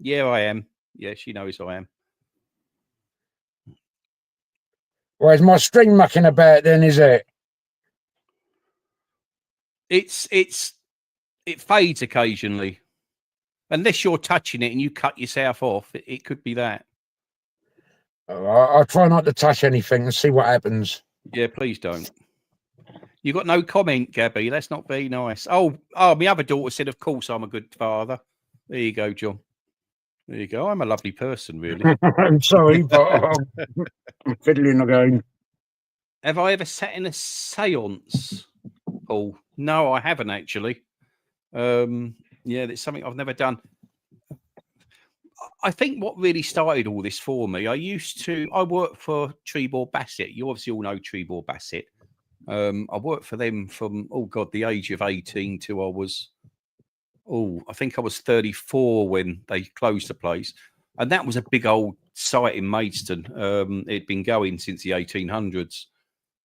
Yeah, I am. Yeah, she knows I am. Well, is my string mucking about then, is it? It fades occasionally. Unless you're touching it and you cut yourself off, it could be that. I'll try not to touch anything and see what happens. Yeah, please don't. You got no comment, Gabby. That's not very nice. Oh, my other daughter said, of course, I'm a good father. There you go, John. There you go. I'm a lovely person, really. I'm sorry, but I'm fiddling again. Have I ever sat in a seance, Paul? No, I haven't actually. Yeah, it's something I've never done. I think what really started all this for me, I worked for Treebor Bassett. You obviously all know Treebor Bassett. I worked for them from, the age of 18 till I was, I think I was 34 when they closed the place. And that was a big old site in Maidstone. It'd been going since the 1800s.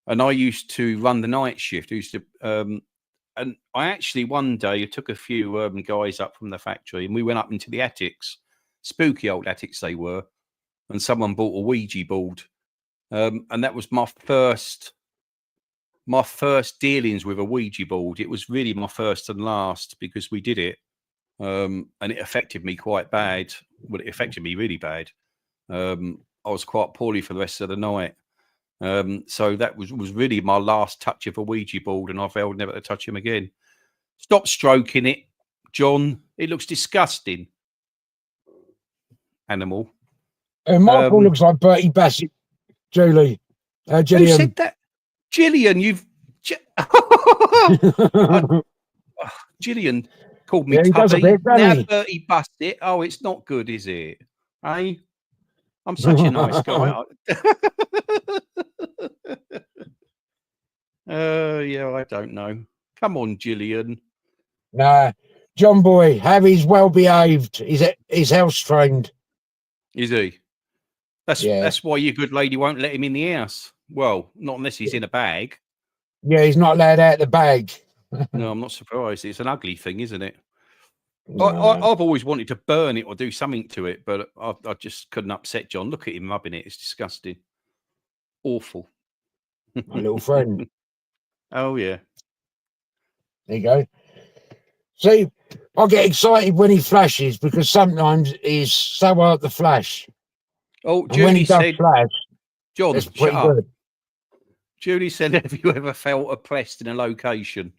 And I used to run the night shift. And I actually one day took a few guys up from the factory and we went up into the attics, spooky old attics they were. And someone bought a Ouija board. And that was my first dealings with a Ouija board. It was really my first and last because we did it. And it affected me quite bad. Well, it affected me really bad. I was quite poorly for the rest of the night. So that was really my last touch of a Ouija board, and I vowed never to touch him again. Stop stroking it, John. It looks disgusting. Animal. Michael looks like Bertie Bassett, Julie. Who Gillian. said that? Gillian, Gillian called me he does a Tubby. bit, doesn't Now he? Bertie Bassett. Oh, it's not good, is it? Hey, I'm such a nice guy. Yeah, I don't know. Come on, Gillian. Nah, John Boy, Harry's well behaved. He's house trained. Is he? That's why your good lady won't let him in the house. Well, not unless he's in a bag. Yeah, he's not allowed out the bag. No, I'm not surprised. It's an ugly thing, isn't it? No. I've always wanted to burn it or do something to it, but I just couldn't upset John. Look at him rubbing it. It's disgusting. Awful. My little friend. Oh, yeah. There you go. See, I get excited when he flashes because sometimes he's so hard to flash. Oh, And when he Judy does said, flash, John, it's shut pretty up. good. Judy said, have you ever felt oppressed in a location?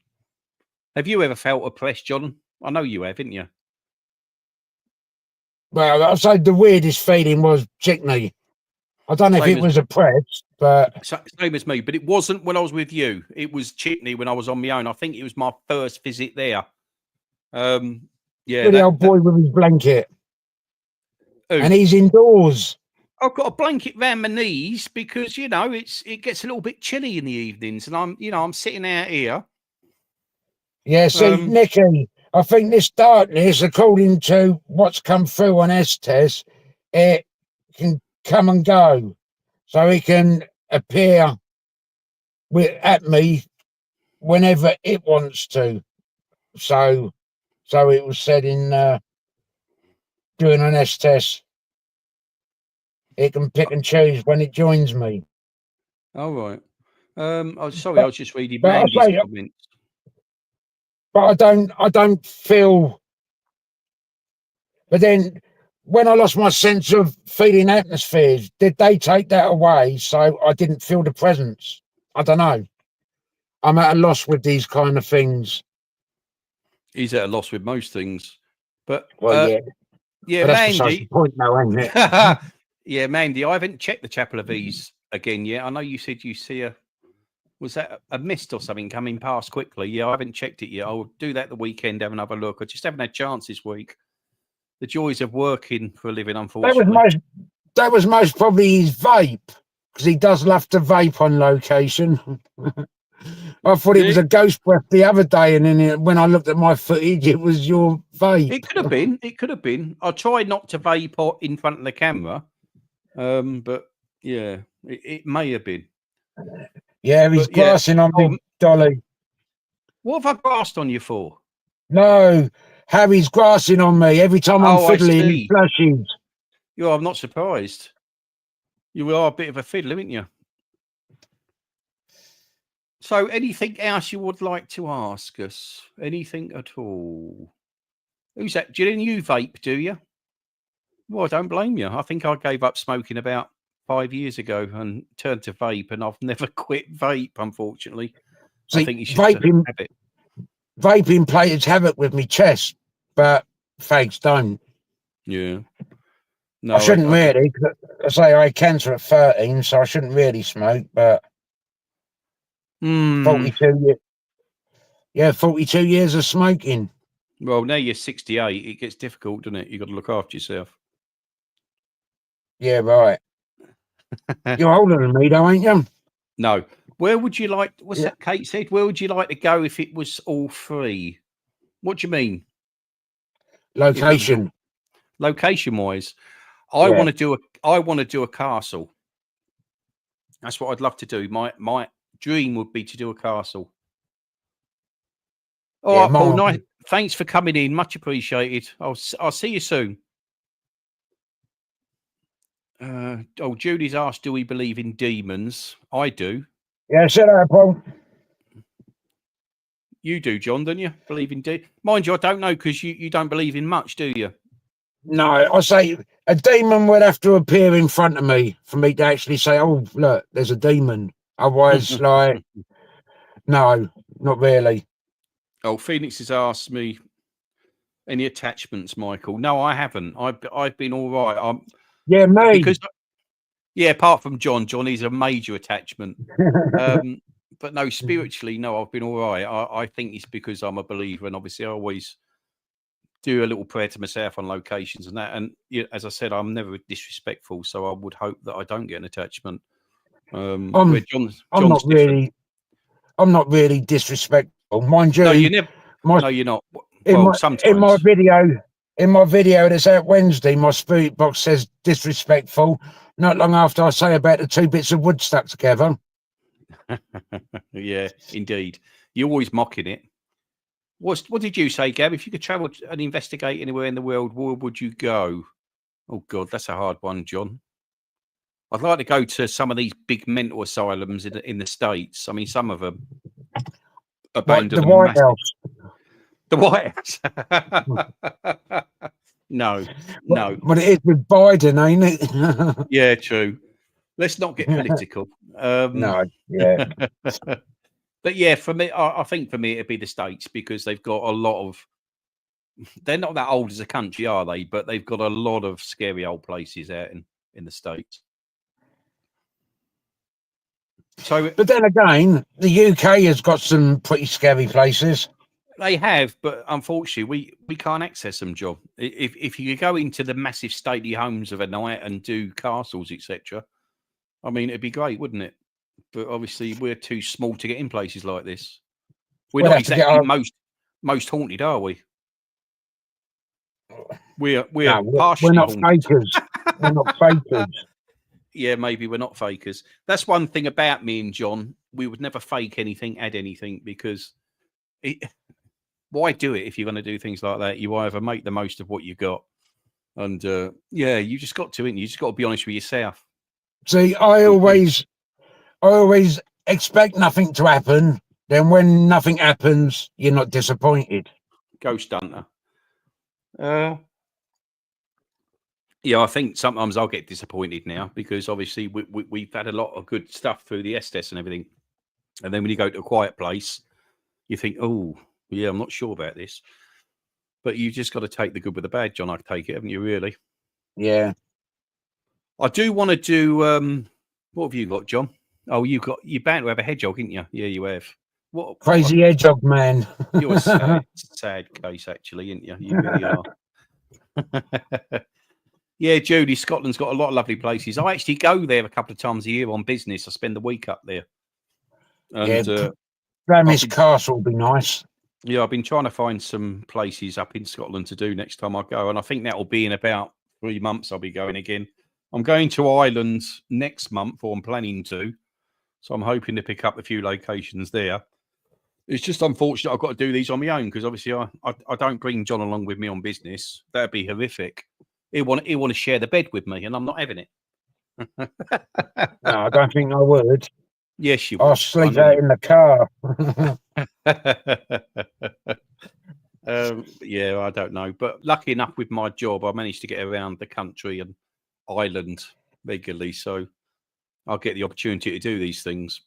Have you ever felt oppressed, John? I know you have, haven't you? Well, I'd say the weirdest feeling was Chickney. I don't know if it was oppressed, but... Same as me, but it wasn't when I was with you. It was Chickney when I was on my own. I think it was my first visit there. Yeah. The old boy with his blanket. Who? And he's indoors. I've got a blanket round my knees because, it gets a little bit chilly in the evenings and I'm sitting out here. Yeah, see, Nicky, I think this darkness, according to what's come through on S-Test, it can come and go. So it can appear at me whenever it wants to. So it was said in doing an S-Test. It can pick and choose when it joins me. Oh, right. I'm sorry, I was just reading Mandy's comments. But I don't feel. But then, when I lost my sense of feeling atmospheres, did they take that away? So I didn't feel the presence. I don't know. I'm at a loss with these kind of things. He's at a loss with most things, but yeah, but that's Mandy. the point, now, isn't it? Yeah, Mandy. I haven't checked the Chapel of Ease again yet. I know you said you see was that a mist or something coming past quickly? Yeah, I haven't checked it yet. I'll do that the weekend, have another look. I just haven't had a chance this week. The joys of working for a living, unfortunately. That was most probably his vape, because he does love to vape on location. I thought it was a ghost breath the other day, and then when I looked at my footage, it was your vape. It could have been. It could have been. I tried not to vape in front of the camera, but yeah, it may have been. Yeah, he's grassing on me, Dolly. What have I grassed on you for? No, Harry's grassing on me every time I'm fiddling. He flashes. I'm not surprised. You are a bit of a fiddler, aren't you? So, anything else you would like to ask us? Anything at all? Who's that? Gillian, you vape, do you? Well, I don't blame you. I think I gave up smoking about 5 years ago and turned to vape, and I've never quit vape, unfortunately. See, think you should vaping have it. plays havoc with me chest, but fakes don't. Yeah. No, I shouldn't I get- really. 'Cause I say I had cancer at 13, so I shouldn't really smoke. But Hmm. 42 years, yeah, 42 years of smoking. Well, now you're 68. It gets difficult, doesn't it? You've got to look after yourself. Yeah, right. You're older than me, though, ain't you? No. Where would you like? What's Yeah. that Kate said? Where would you like to go if it was all free? What do you mean? Location. Location wise, I Yeah. want to do a castle. That's what I'd love to do. My dream would be to do a castle. All Yeah, right, Paul. mine- Nice. Thanks for coming in. Much appreciated. I'll see you soon. Judy's asked, do we believe in demons? I do. Yeah, shut up, Paul. You do, John, don't you? Believe in demons? Mind you, I don't know because you don't believe in much, do you? No, I say a demon would have to appear in front of me for me to actually say, "Oh, look, there's a demon." Otherwise, like, no, not really. Oh, Phoenix has asked me any attachments, Michael. No, I haven't. I've been all right. Yeah, me. Because apart from John, Johnny's a major attachment. But no, spiritually, no, I've been all right. I think it's because I'm a believer, and obviously, I always do a little prayer to myself on locations and that. And as I said, I'm never disrespectful, so I would hope that I don't get an attachment. Where John's not different. I'm not really disrespectful, mind you. No, you never. My, no, you're not. in Well, my, sometimes in my video that's out Wednesday, my spirit box says disrespectful. Not long after I say about the two bits of wood stuck together. Yeah, indeed. You're always mocking it. What did you say, Gab? If you could travel and investigate anywhere in the world, where would you go? Oh God, that's a hard one, John. I'd like to go to some of these big mental asylums in the States. I mean, some of them abandoned The White House. The White House. No. But it is with Biden, ain't it? Yeah, true. Let's not get political. No, yeah. But yeah, for me, I think for me it'd be the States because they've got a lot of. They're not that old as a country, are they? But they've got a lot of scary old places out in the States. So, but then again, the UK has got some pretty scary places. They have, but unfortunately, we can't access them, John. If you go into the massive stately homes of a night and do castles, etc., I mean, it'd be great, wouldn't it? But obviously, we're too small to get in places like this. We're We'd not have to exactly most haunted, are we? We're partially not haunted. fakers. We're not fakers. Yeah, maybe we're not fakers. That's one thing about me and John. We would never fake anything, add anything, because why do it if you're going to do things like that? You either make the most of what you got, and you just got to, ain't you? You just got to be honest with yourself. See, I always expect nothing to happen. Then when nothing happens, you're not disappointed. Ghost hunter. Yeah, I think sometimes I'll get disappointed now because obviously we've had a lot of good stuff through the S-test and everything. And then when you go to a quiet place, you think, oh, yeah, I'm not sure about this. But you just got to take the good with the bad, John. I take it, haven't you, really? Yeah. I do want to do, what have you got, John? Oh, you're bound to have a hedgehog, ain't you? Yeah, you have. What Crazy hedgehog man. You're a sad case, actually, ain't you? You really are. Yeah, Judy, Scotland's got a lot of lovely places. I actually go there a couple of times a year on business. I spend the week up there. And Glamis Castle would be nice. Yeah, I've been trying to find some places up in Scotland to do next time I go. And I think that will be in about 3 months I'll be going again. I'm going to Ireland next month, or I'm planning to. So I'm hoping to pick up a few locations there. It's just unfortunate I've got to do these on my own because obviously I don't bring John along with me on business. That'd be horrific. He'll want to share the bed with me, and I'm not having it. No, I don't think I would. Yes, you would. I'll sleep out in the car. Yeah, I don't know. But lucky enough with my job, I managed to get around the country and Ireland regularly. So I'll get the opportunity to do these things.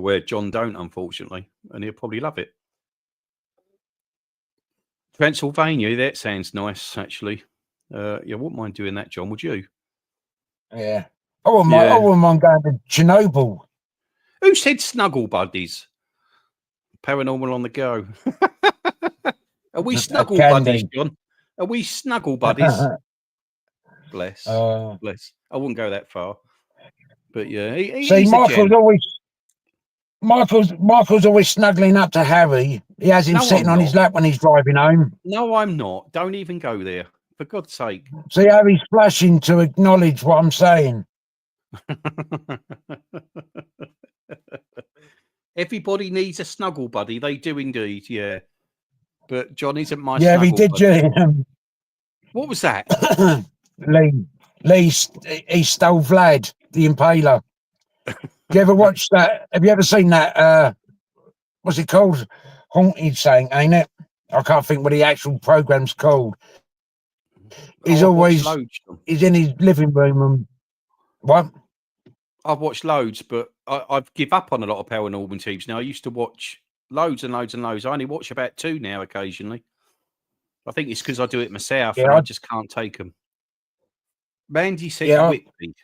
where John don't, unfortunately, and he'll probably love it. Transylvania, that sounds nice, actually. Yeah, I wouldn't mind doing that, John. Would you? Yeah. I wouldn't mind going to Chernobyl. Who said snuggle buddies? Paranormal on the go. Are we snuggle buddies, John? Are we snuggle buddies? Bless. Bless. I wouldn't go that far. But yeah, see, Michael's always snuggling up to Harry. He has him sitting on his lap when he's driving home. No, I'm not. Don't even go there. For God's sake. See how he's flashing to acknowledge what I'm saying. Everybody needs a snuggle buddy. They do indeed, yeah. But John isn't my yeah, snuggle he did. buddy. What was that? Lee, he stole Vlad, the Impaler. You ever watched that? Have you ever seen that? What's it called? Haunted thing, ain't it? I can't think what the actual program's called. He's he's in his living room and what? I've watched loads, but I've give up on a lot of paranormal TVs now. I used to watch loads and loads and loads. I only watch about 2 now occasionally. I think it's because I do it myself and I just can't take them. Mandy said Whitby.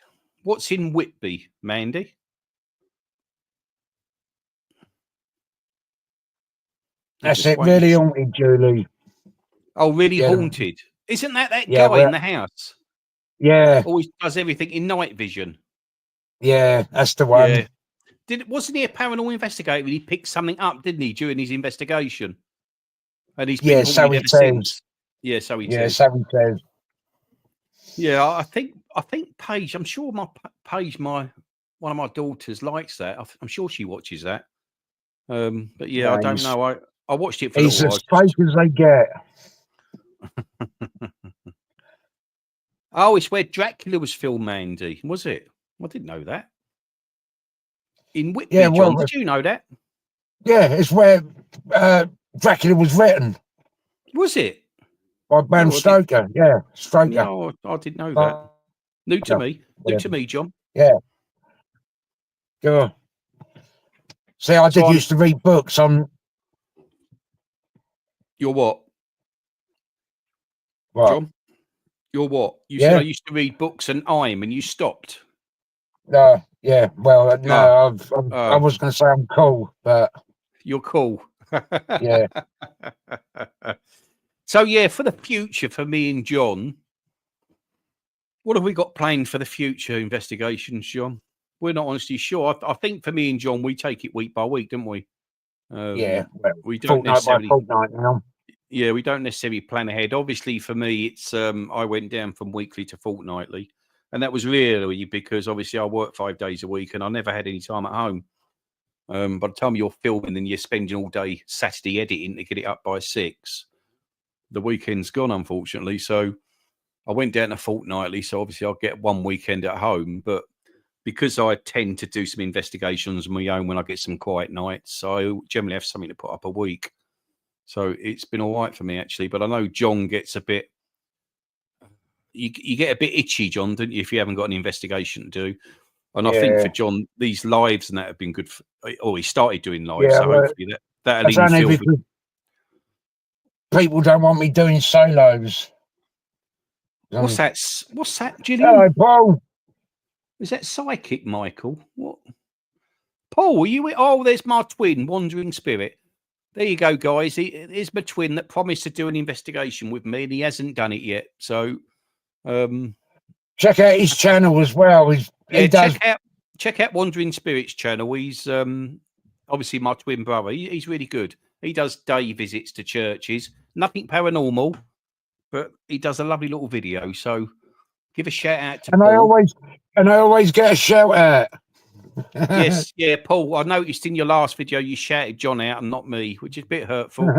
What's in Whitby, Mandy? That's it, really haunted, Julie. Oh, really haunted? Isn't that guy in the house? Yeah. Always does everything in night vision. Yeah, that's the one. Yeah. Wasn't he a paranormal investigator? He picked something up, didn't he, during his investigation? And he's been haunted ever since. Yeah, so he says. So he says. Yeah, I think Paige. I'm sure Paige, one of my daughters, likes that. I'm sure she watches that. But yeah, I don't know. I watched it for a little while. He's as fake as they get. Oh, it's where Dracula was filmed, Mandy. Was it? I didn't know that. In Whitby, John, did you know that? Yeah, it's where Dracula was written. Was it? By Bram Stoker. Yeah, Stoker. No, I didn't know that. New to me. New to me, John. Yeah. Sure. See, I did used to read books on... You're what? What? John? You're what? You said I used to read books and and you stopped. Yeah. Well, no, I was going to say I'm cool, but... You're cool. Yeah. So, yeah, for the future, for me and John, what have we got planned for the future investigations, John? We're not honestly sure. I think for me and John, we take it week by week, don't we? Yeah. We don't necessarily... fortnight now. Yeah, we don't necessarily plan ahead. Obviously, for me, it's I went down from weekly to fortnightly. And that was really because, obviously, I work 5 days a week and I never had any time at home. By the time you're filming and you're spending all day Saturday editing to get it up by 6, the weekend's gone, unfortunately. So I went down to fortnightly. So obviously I'll get 1 weekend at home. But because I tend to do some investigations on my own when I get some quiet nights, I generally have something to put up a week. So it's been all right for me, actually. But I know John gets a bit... You get a bit itchy, John, don't you, if you haven't got an investigation to do. And I think for John, these lives and that have been good. He started doing lives, so hopefully that'll even feel... People don't want me doing solos. What's that, Gillian? Hello, Paul. Is that psychic, Michael? What? Paul, are you... Oh, there's my twin, Wandering Spirit. There you go, guys. Here's my twin that promised to do an investigation with me, and he hasn't done it yet. So... check out his channel as well. Check out Wandering Spirits channel. He's obviously my twin brother. He's really good. He does day visits to churches. Nothing paranormal, but he does a lovely little video. So give a shout out to Paul. I always get a shout out. Yes, yeah, Paul. I noticed in your last video you shouted John out and not me, which is a bit hurtful.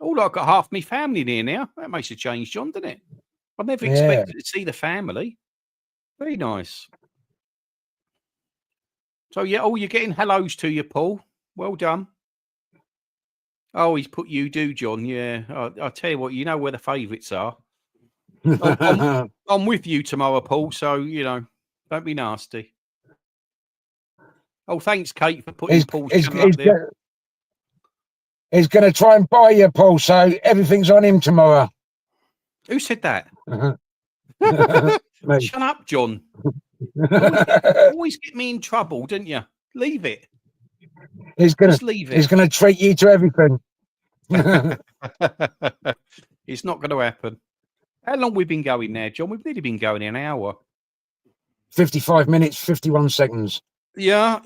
Oh, I've got half my family near now. That makes a change, John, doesn't it? I never expected to see the family. Very nice. So, yeah, you're getting hellos to you, Paul. Well done. Oh, he's put you do, John. Yeah, I'll tell you what, you know where the favourites are. I'm with you tomorrow, Paul. So, Don't be nasty. Oh, thanks, Kate, for putting Paul's channel up he's, there. he's going to try and buy you, Paul, so everything's on him tomorrow. Who said that? Me. Shut up, John. Always get me in trouble, don't you? Leave it. Just leave it. He's going to treat you to everything. It's not going to happen. How long we've been going now, John? We've nearly been going an hour. 55 minutes, 51 seconds. Yeah.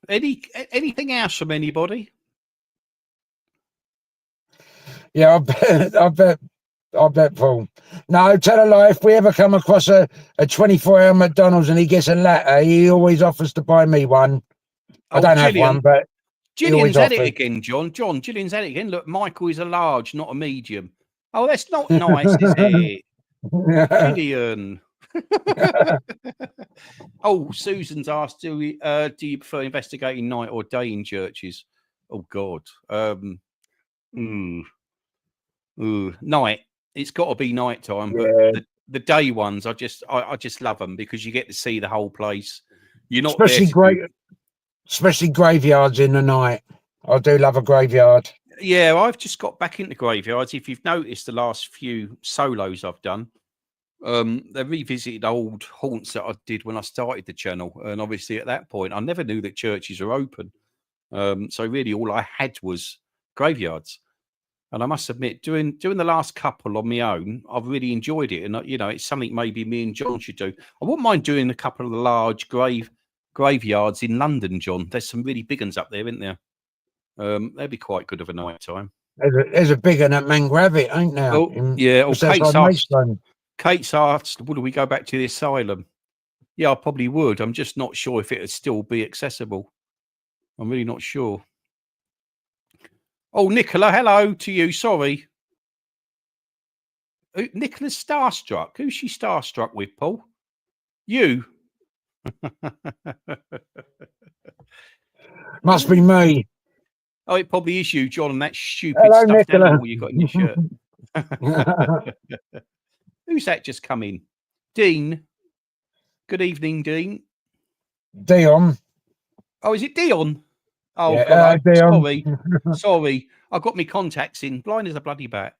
Anything else from anybody? Yeah, I bet, Paul. No, tell a lie. If we ever come across a 24-hour McDonald's and he gets a latte, he always offers to buy me one. I don't have one, but Gillian's at it again, John. Gillian's at it again. Look, Michael is a large, not a medium. Oh, that's not nice, is it? Gillian. Oh, Susan's asked, do you prefer investigating night or day in churches? Oh God. Night. It's got to be night time, but the day ones, I just love them because you get to see the whole place. You're not especially graveyards in the night. I do love a graveyard. Yeah, I've just got back into graveyards. If you've noticed the last few solos I've done, they revisited old haunts that I did when I started the channel. And obviously at that point, I never knew that churches are open. So really all I had was graveyards. And I must admit, doing the last couple on my own, I've really enjoyed it. And, it's something maybe me and John should do. I wouldn't mind doing a couple of the large graveyards in London, John. There's some really big ones up there, isn't there? They'd be quite good of a night time. There's a big one at Mangravit, ain't there? Oh, yeah. Kate's asked, would we go back to the asylum? Yeah, I probably would. I'm just not sure if it would still be accessible. I'm really not sure. Oh, Nicola, hello to you. Sorry. Nicola's starstruck. Who's she starstruck with, Paul? You. Must be me. Oh, it probably is you, John, and that stupid Hello, stuffed Nicola. animal you got in your shirt. Who's that just come in? Dean. Good evening, Dean. Dion. Oh, is it Dion? Oh, yeah, God, Dion. Sorry. I got my contacts in. Blind as a bloody bat.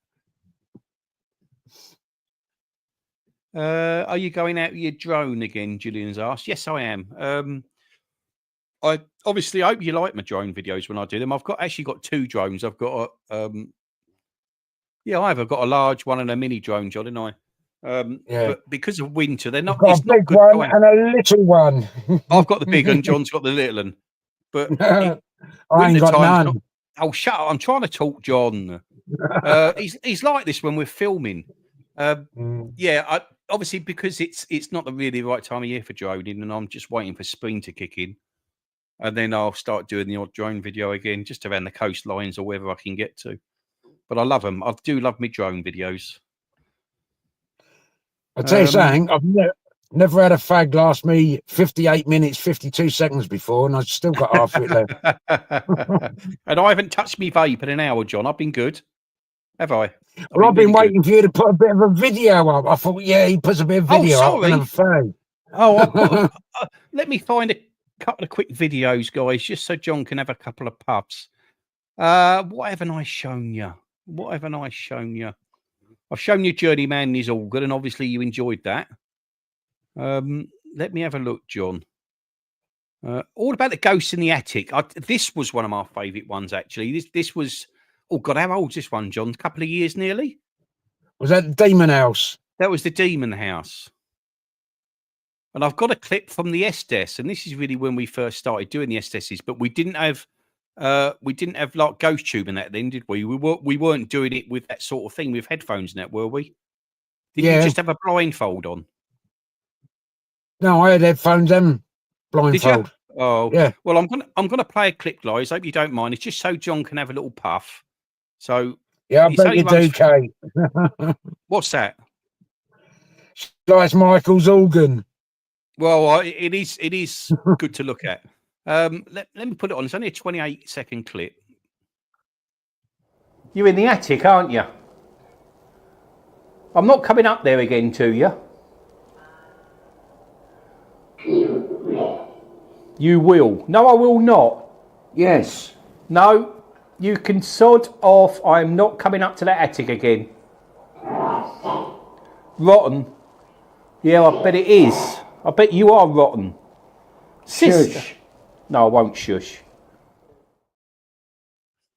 Are you going out with your drone again? Julian's asked. Yes, I am. I obviously hope you like my drone videos when I do them. I've actually got two drones. I've got I've got a large one and a mini drone, John, and I. But because of winter, they're not. It's not big good one and a little one. I've got the big one. John's got the little one. But I ain't got none. Oh, shut up! I'm trying to talk, John. He's like this when we're filming. Obviously because it's not the really right time of year for droning, and I'm just waiting for spring to kick in, and then I'll start doing the odd drone video again, just around the coastlines or wherever I can get to. But I love them. I do love me drone videos. I'll tell you something. I've never had a fag last me 58 minutes, 52 seconds before, and I've still got half of it left. And I haven't touched me vape in an hour, John. I've been good. Have I? I've been waiting for you to put a bit of a video up. I thought, he puts a bit of video up and a fag. Oh, let me find a couple of quick videos, guys, just so John can have a couple of puffs. What haven't I shown you? I've shown you Journeyman is all good, and obviously you enjoyed that. Let me have a look, John. All about the ghosts in the attic. This was one of my favourite ones, actually. This was, oh God, how old's this one, John? A couple of years nearly? Was that the Demon House? That was the Demon House. And I've got a clip from the Estes, and this is really when we first started doing the Esteses, but we didn't have like ghost tube and that then, did we? We weren't doing it with that sort of thing with headphones and that, were we? Did you just have a blindfold on? No, I had headphones and blindfold. Did you? Oh, yeah. Well, I'm gonna play a clip, guys. Hope you don't mind. It's just so John can have a little puff. So yeah, I bet you do, Kate. What's that? Like Michael's organ. Well, it is good to look at. Let me put it on. It's only a 28-second clip. You're in the attic, aren't you? I'm not coming up there again to you. You will. No, I will not. Yes. No, you can sod off. I'm not coming up to that attic again. Rotten. Yeah, I bet it is. I bet you are rotten. Sister. Shush. No, I won't shush.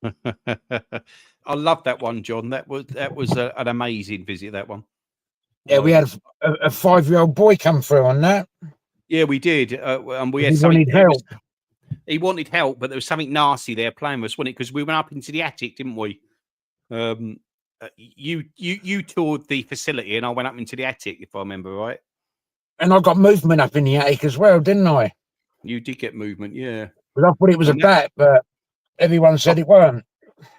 I love that one, John. That was an amazing visit. That one. Yeah, we had a 5-year-old boy come through on that. Yeah, we did, and we had He something. wanted help. He wanted help, but there was something nasty there playing with us, wasn't it? Because we went up into the attic, didn't we? You toured the facility, and I went up into the attic, if I remember right. And I got movement up in the attic as well, didn't I? You did get movement, yeah. Because I thought it was a bat, but everyone said it weren't.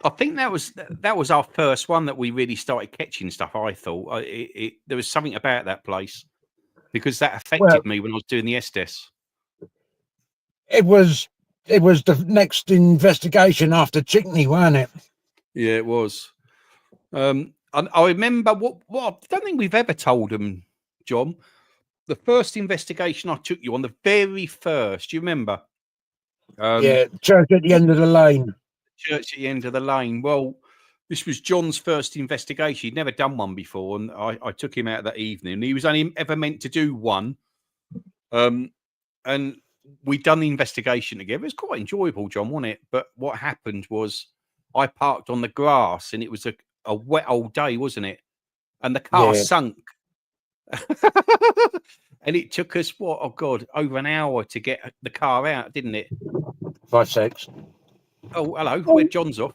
I think that was our first one that we really started catching stuff. I thought there was something about that place because that affected me when I was doing the Estes. It was the next investigation after Chickney, weren't it? Yeah, it was. And I remember what I don't think we've ever told them, John. The first investigation I took you on, the very first. Do you remember? Yeah, church at the end of the lane. Church at the end of the lane. Well, this was John's first investigation. He'd never done one before, and I took him out that evening. He was only ever meant to do one. And we'd done the investigation together. It was quite enjoyable, John, wasn't it? But what happened was I parked on the grass, and it was a wet old day, wasn't it? And the car sunk. And it took us, over an hour to get the car out, didn't it? 5, 6. Oh, hello. Where John's off.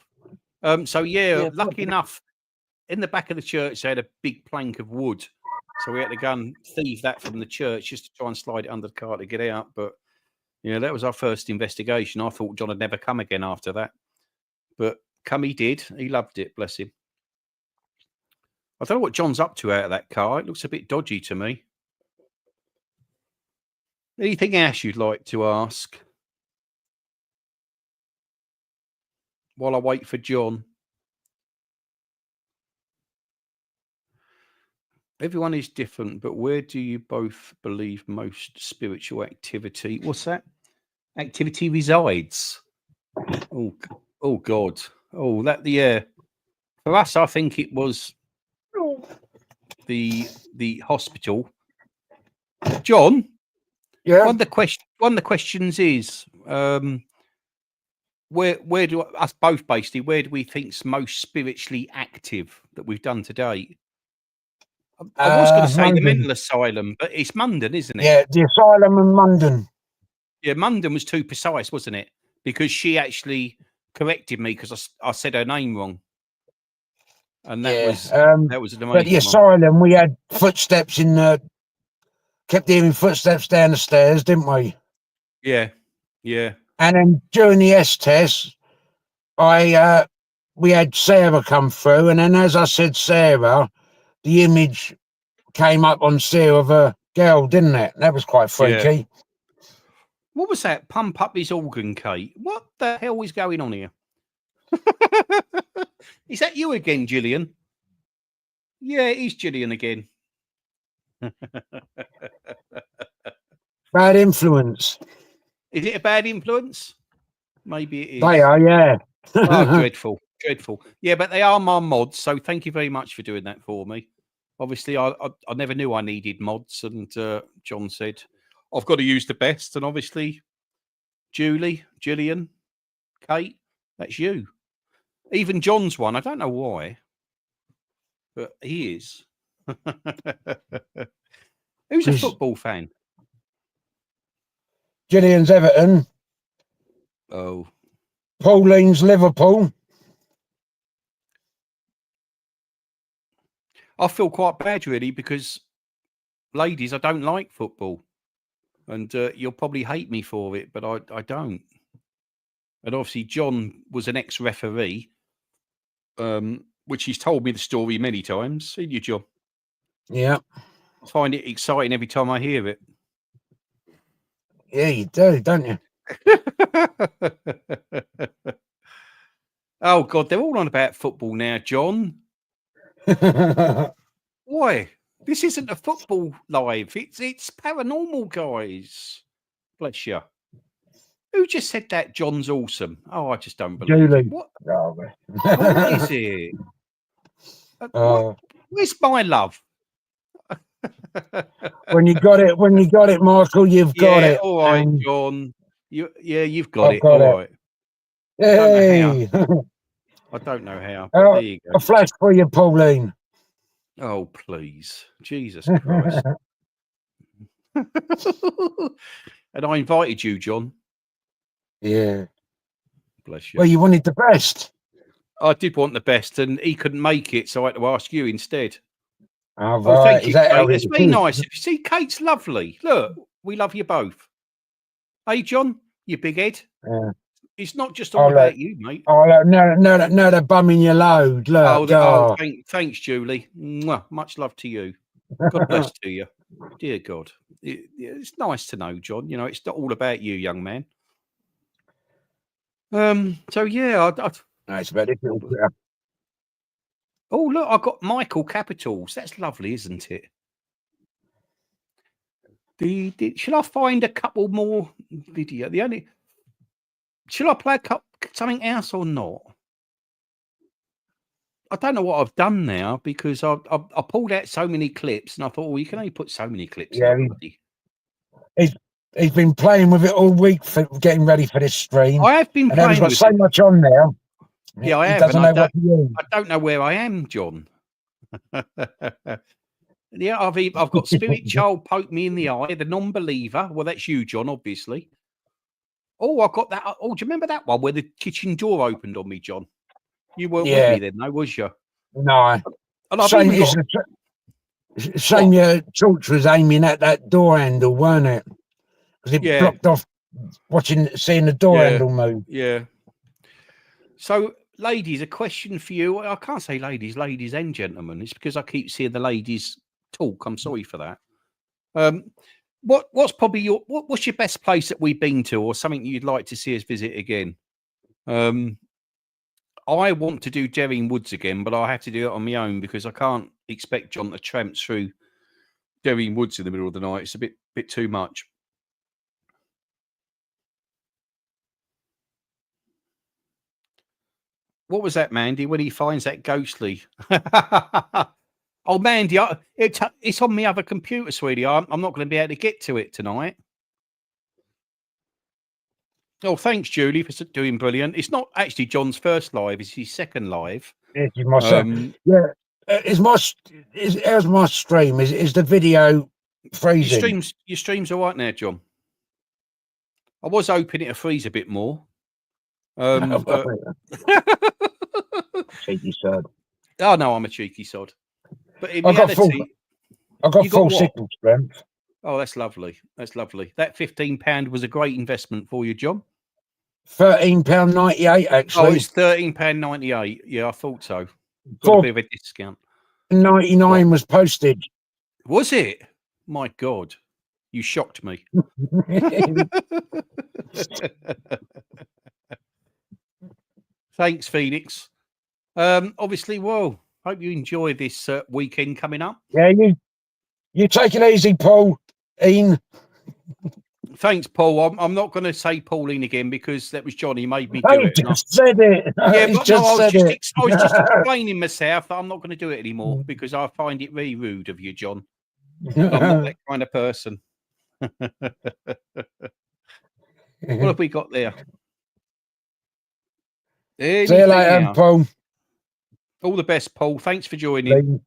Lucky enough, in the back of the church, they had a big plank of wood. So we had to go and thieve that from the church just to try and slide it under the car to get out. But, that was our first investigation. I thought John had never come again after that. But come he did. He loved it, bless him. I don't know what John's up to out of that car. It looks a bit dodgy to me. Anything else you'd like to ask while I wait for John? Everyone is different, but where do you both believe most spiritual activity? What's that? Activity resides. Oh God. Oh, for us, I think it was the hospital. John. Yeah. One of the questions is, where do us both basically? Where do we think's most spiritually active that we've done to date? I was going to say Munden. the mental asylum, but it's Munden, isn't it? Yeah, the asylum in Munden. Yeah, Munden was too precise, wasn't it? Because she actually corrected me because I said her name wrong, and that was an amazing. But the asylum, we had footsteps kept hearing footsteps down the stairs, didn't we? Yeah, yeah. And then during the S test, we had Sarah come through, and then as I said Sarah, the image came up on Sarah of a girl, didn't it? That was quite freaky. Yeah. What was that? Pump up his organ, Kate. What the hell is going on here? Is that you again, Gillian? Yeah, it is Gillian again. Bad influence. Is it a bad influence? Maybe it is. They are, yeah. Oh, dreadful. Dreadful. Yeah, but they are my mods, so thank you very much for doing that for me. Obviously, I never knew I needed mods, and John said, I've got to use the best, and obviously, Julie, Gillian, Kate, that's you. Even John's one, I don't know why, but he is. Who's a football fan? Gillian's Everton. Oh. Pauline's Liverpool. I feel quite bad, really, because, ladies, I don't like football. And you'll probably hate me for it, but I don't. And obviously, John was an ex-referee, which he's told me the story many times. Didn't you, John? Yeah. I find it exciting every time I hear it. Yeah, you do, don't you? Oh, God, they're all on about football now, John. Why? This isn't a football live. It's paranormal, guys. Bless you. Who just said that? John's awesome. Oh, I just don't believe Julie. it. What? Oh, What is it? Where's my love? when you got it, Michael, you've got it. All right, And John. You've got I've it. got All it. right. Hey, I don't know how. But there you go. a flash for you, Pauline. Oh, please. Jesus Christ. And I invited you, John. Yeah. Bless you. Well, you wanted the best. I did want the best, and he couldn't make it, so I had to ask you instead. Oh, Oh, right. thank Is you, that how Kate. it It's very is? nice. You see, Kate's lovely. Look, we love you both. Hey, John, you big head. Yeah. It's not just all about you, mate. Oh, look, no, they're bumming your load. Look. Thanks, Julie. Mwah, much love to you. God bless to you. Dear God. It's nice to know, John. You know, it's not all about you, young man. So yeah, No, it's about it. Oh, look, I got Michael Capitals. That's lovely, isn't it? Shall I find a couple more video? Shall I play something else or not? I don't know what I've done now because I pulled out so many clips and I thought, well, you can only put so many clips. Yeah, he's been playing with it all week for getting ready for this stream. I have been playing got with so it. much on there. Yeah, I he have. Doesn't know what to use. I don't know where I am, John. Yeah, I've got Spirit Child poke me in the eye, the non-believer. Well, that's you, John, obviously. Oh, I got that. Oh, do you remember that one where the kitchen door opened on me, John? You weren't with me then, though, was you? No. And I've Shame, even got... your torch was aiming at that door handle, weren't it? Because it blocked off seeing the door handle move. Yeah. So, ladies, a question for you. I can't say ladies and gentlemen. It's because I keep seeing the ladies talk. I'm sorry for that. What's probably what's your best place that we've been to, or something you'd like to see us visit again? I want to do Derring Woods again, but I have to do it on my own because I can't expect John to tramp through Derring Woods in the middle of the night. It's a bit too much. What was that, Mandy? When he finds that ghostly? Oh, Mandy, it's on my other computer, sweetie. I'm not going to be able to get to it tonight. Oh, thanks, Julie, for doing brilliant. It's not actually John's first live; it's his second live. It's my how's my stream? Is the video freezing? Your stream's all right now, John. I was hoping it to freeze a bit more. Cheeky sod. Oh no, I'm a cheeky sod. But in I got full signal strength. Oh, that's lovely. That's lovely. That £15 was a great investment for you, John. £13.98 actually. Oh, it's £13.98. Yeah, I thought so. Got a bit of a discount. 99 was postage. Was it? My God, you shocked me. Thanks, Phoenix. Obviously, well, hope you enjoy this weekend coming up. Yeah, you take it easy, Paul. Ian. Thanks, Paul. I'm not going to say Pauline again because that was Johnny made me do it. Just said it. Yeah, but no, I was just explaining myself that I'm not going to do it anymore because I find it very rude of you, John. I'm not that kind of person. What have we got there? See you later, Paul. All the best, Paul. Thanks for joining.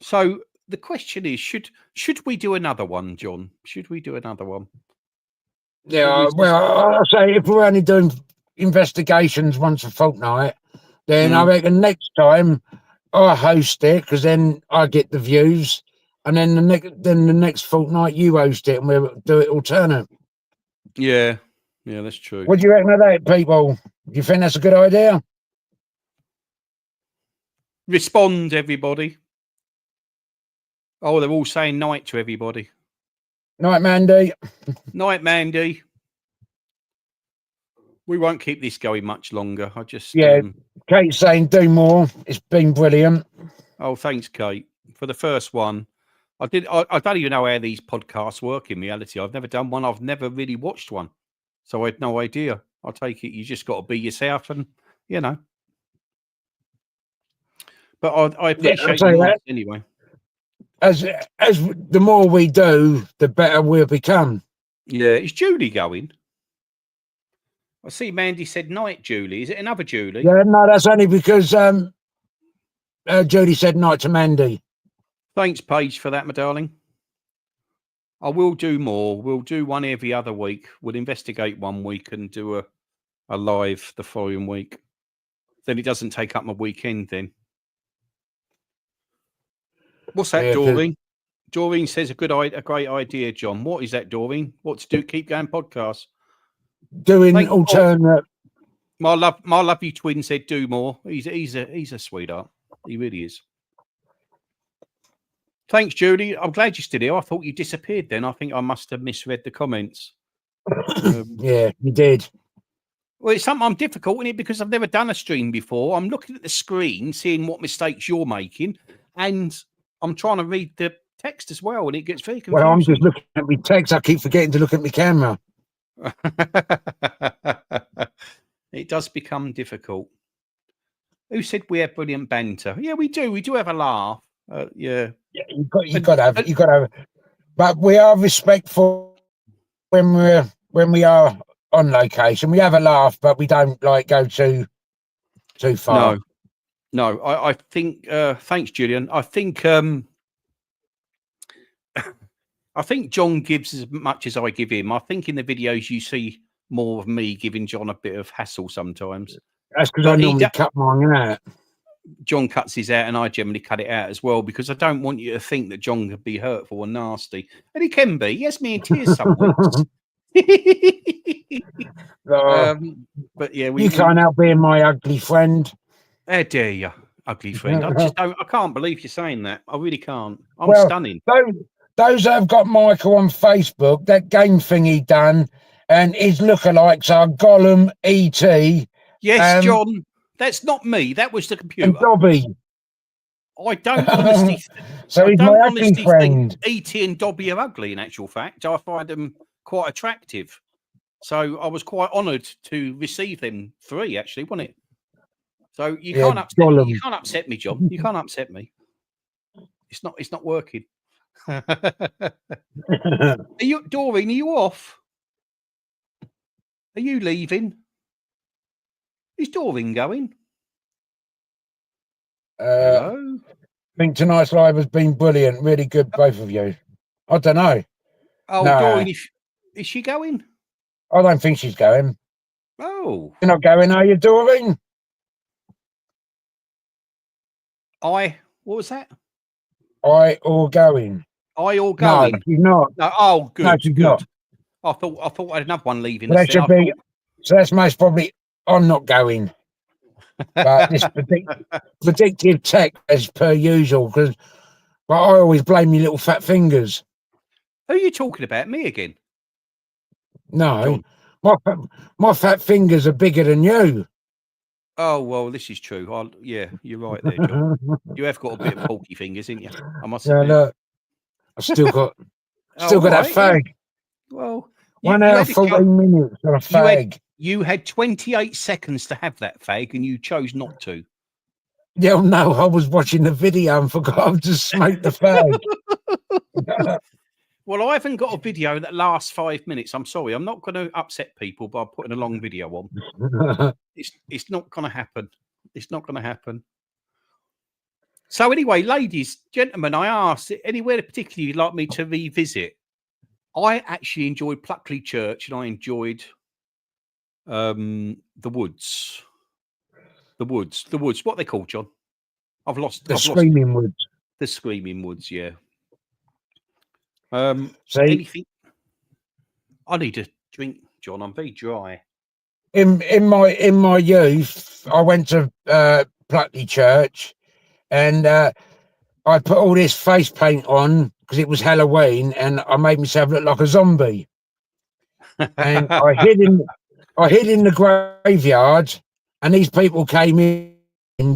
So the question is, should we do another one, John? Should we do another one? Yeah, well, I'll say if we're only doing investigations once a fortnight, then I reckon next time I host it because then I get the views, and then the next fortnight you host it and we'll do it alternate. Yeah, that's true. What do you reckon of that, people? Do you think that's a good idea? Respond, everybody. Oh, they're all saying night to everybody. Night, Mandy. Night, Mandy. We won't keep this going much longer. I just... Kate's saying do more. It's been brilliant. Oh, thanks, Kate. For the first one, I don't even know how these podcasts work in reality. I've never done one. I've never really watched one, so I had no idea. I take it you just got to be yourself, and you know. But I appreciate say you that. anyway. As the more we do, the better we'll become. Yeah, is Julie going? I see Mandy said night, Julie. Is it another Julie? Yeah, no, that's only because Jodie said night to Mandy. Thanks, Paige, for that, my darling. I will do more. We'll do one every other week. We'll investigate one week and do a live the following week. Then it doesn't take up my weekend then. What's that, Yeah, Doreen? Doreen says a great idea, John. What is that, Doreen? What to do? Keep going podcast. Doing alternate. My lovely twin said do more. He's a sweetheart. He really is. Thanks, Julie. I'm glad you're still here. I thought you disappeared then. I think I must have misread the comments. Yeah, you did. Well, it's something I'm difficult in it because I've never done a stream before. I'm looking at the screen, seeing what mistakes you're making, and I'm trying to read the text as well, and it gets very confusing. Well, I'm just looking at my text. I keep forgetting to look at my camera. It does become difficult. Who said we have brilliant banter? Yeah, we do. We do have a laugh. Yeah, you got to have. But we are respectful when we are on location. We have a laugh, but we don't like go too far. No. I think. Thanks, Julian. I think. I think John gives as much as I give him. I think in the videos you see more of me giving John a bit of hassle sometimes. That's because I normally cut mine out. John cuts his out, and I generally cut it out as well because I don't want you to think that John could be hurtful and nasty, and he can be. He has me in tears some weeks. But yeah, you can't help being my ugly friend. How dare you, ugly friend? I can't believe you're saying that. I really can't. I'm stunning. Those that have got Michael on Facebook, that game thing he done, and his lookalikes are Gollum, E.T. Yes, John. That's not me. That was the computer. And Dobby. I don't honestly. So he's my ugly friend. E.T. and Dobby are ugly. In actual fact, I find them quite attractive. So I was quite honoured to receive them three. Actually, wasn't it? So you can't upset me. You can't upset me, John. You can't upset me. It's not working. Are you, Doreen? Are you off? Are you leaving? Is Doreen going? Hello? I think tonight's live has been brilliant. Really good, both of you. I don't know. Oh, no. Doreen, is she going? I don't think she's going. Oh. You're not going, are you, Doreen? What was that? I or going. I or going? No, she's not. No, oh, good. No, she's not. I thought I had another one leaving. So that should be. So that's most probably. I'm not going. But this predictive tech as per usual, but I always blame your little fat fingers. Who are you talking about? Me again? No, my fat fingers are bigger than you. Oh well, this is true. Yeah, you're right there, John. You have got a bit of porky fingers, ain't you? I must admit. Look, I still got that fag. Yeah. Well, 1 hour 14 minutes on a fag. You had 28 seconds to have that fag, and you chose not to. Yeah, no, I was watching the video and forgot to smoke the fag. Well, I haven't got a video that lasts 5 minutes. I'm sorry. I'm not going to upset people by putting a long video on. It's not going to happen. It's not going to happen. So anyway, ladies, gentlemen, I asked, anywhere particularly you'd like me to revisit? I actually enjoyed Pluckley Church, and I enjoyed the woods. The woods. What are they called, John? The Screaming Woods. The Screaming Woods, yeah. Anything? I need a drink, John. I'm very dry. In my youth, I went to Pluckley Church, and I put all this face paint on because it was Halloween, and I made myself look like a zombie. And I hid in the graveyard, and these people came in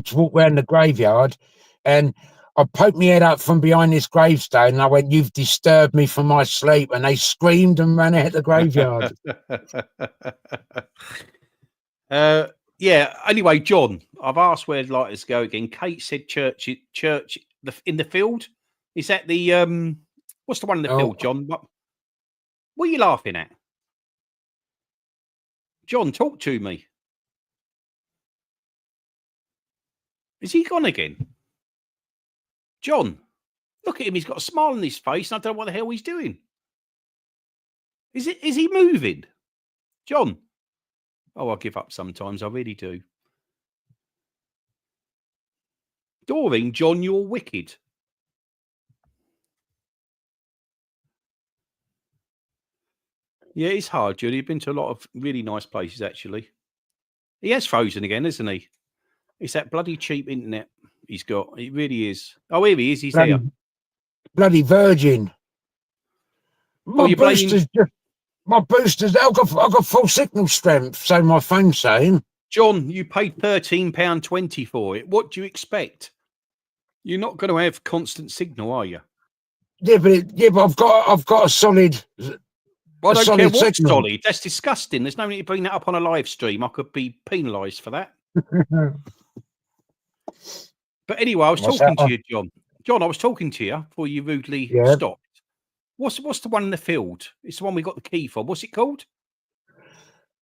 to walk around the graveyard, and I poked my head up from behind this gravestone and I went, "You've disturbed me from my sleep." And they screamed and ran out the graveyard. Yeah. Anyway, John, I've asked where I'd like us to go again. Kate said church in the field. Is that the what's the one in the field, John? What are you laughing at? John, talk to me. Is he gone again? John, look at him. He's got a smile on his face. And I don't know what the hell he's doing. Is he moving? John. Oh, I give up sometimes. I really do. Doreen, John, you're wicked. Yeah, it's hard, Julie. You've been to a lot of really nice places, actually. He has frozen again, isn't he? It's that bloody cheap internet he's got. It really is. Oh, here he is. He's here. Bloody Virgin. My boosters, I've got full signal strength, so my phone's saying. John, you paid £13.20 for it. What do you expect? You're not going to have constant signal, are you? Yeah, but I've got a solid. Well, I don't care what's solid. That's disgusting. There's no need to bring that up on a live stream. I could be penalised for that. But anyway, I was talking to you, John. John, I was talking to you before you rudely stopped. What's the one in the field? It's the one we got the key for. What's it called?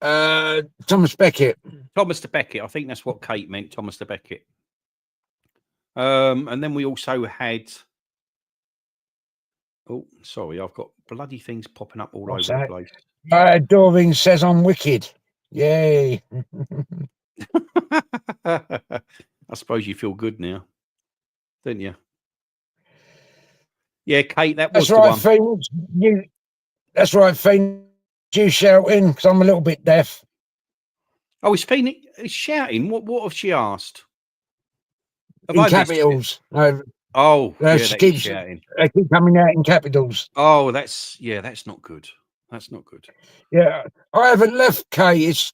Thomas Beckett. Thomas de Beckett. I think that's what Kate meant, Thomas de Beckett. And then we also had... Oh, sorry, I've got bloody things popping up all over the place. Doreen says I'm wicked. Yay. I suppose you feel good now, don't you? Yeah, Kate, that's the one. Phoenix. That's right, Phoenix. You shouting because I'm a little bit deaf. Oh, is Phoenix shouting? What have she asked? In capitals. Oh, she keeps shouting. They keep coming out in capitals. Oh, that's not good. That's not good. Yeah, I haven't left, Kate.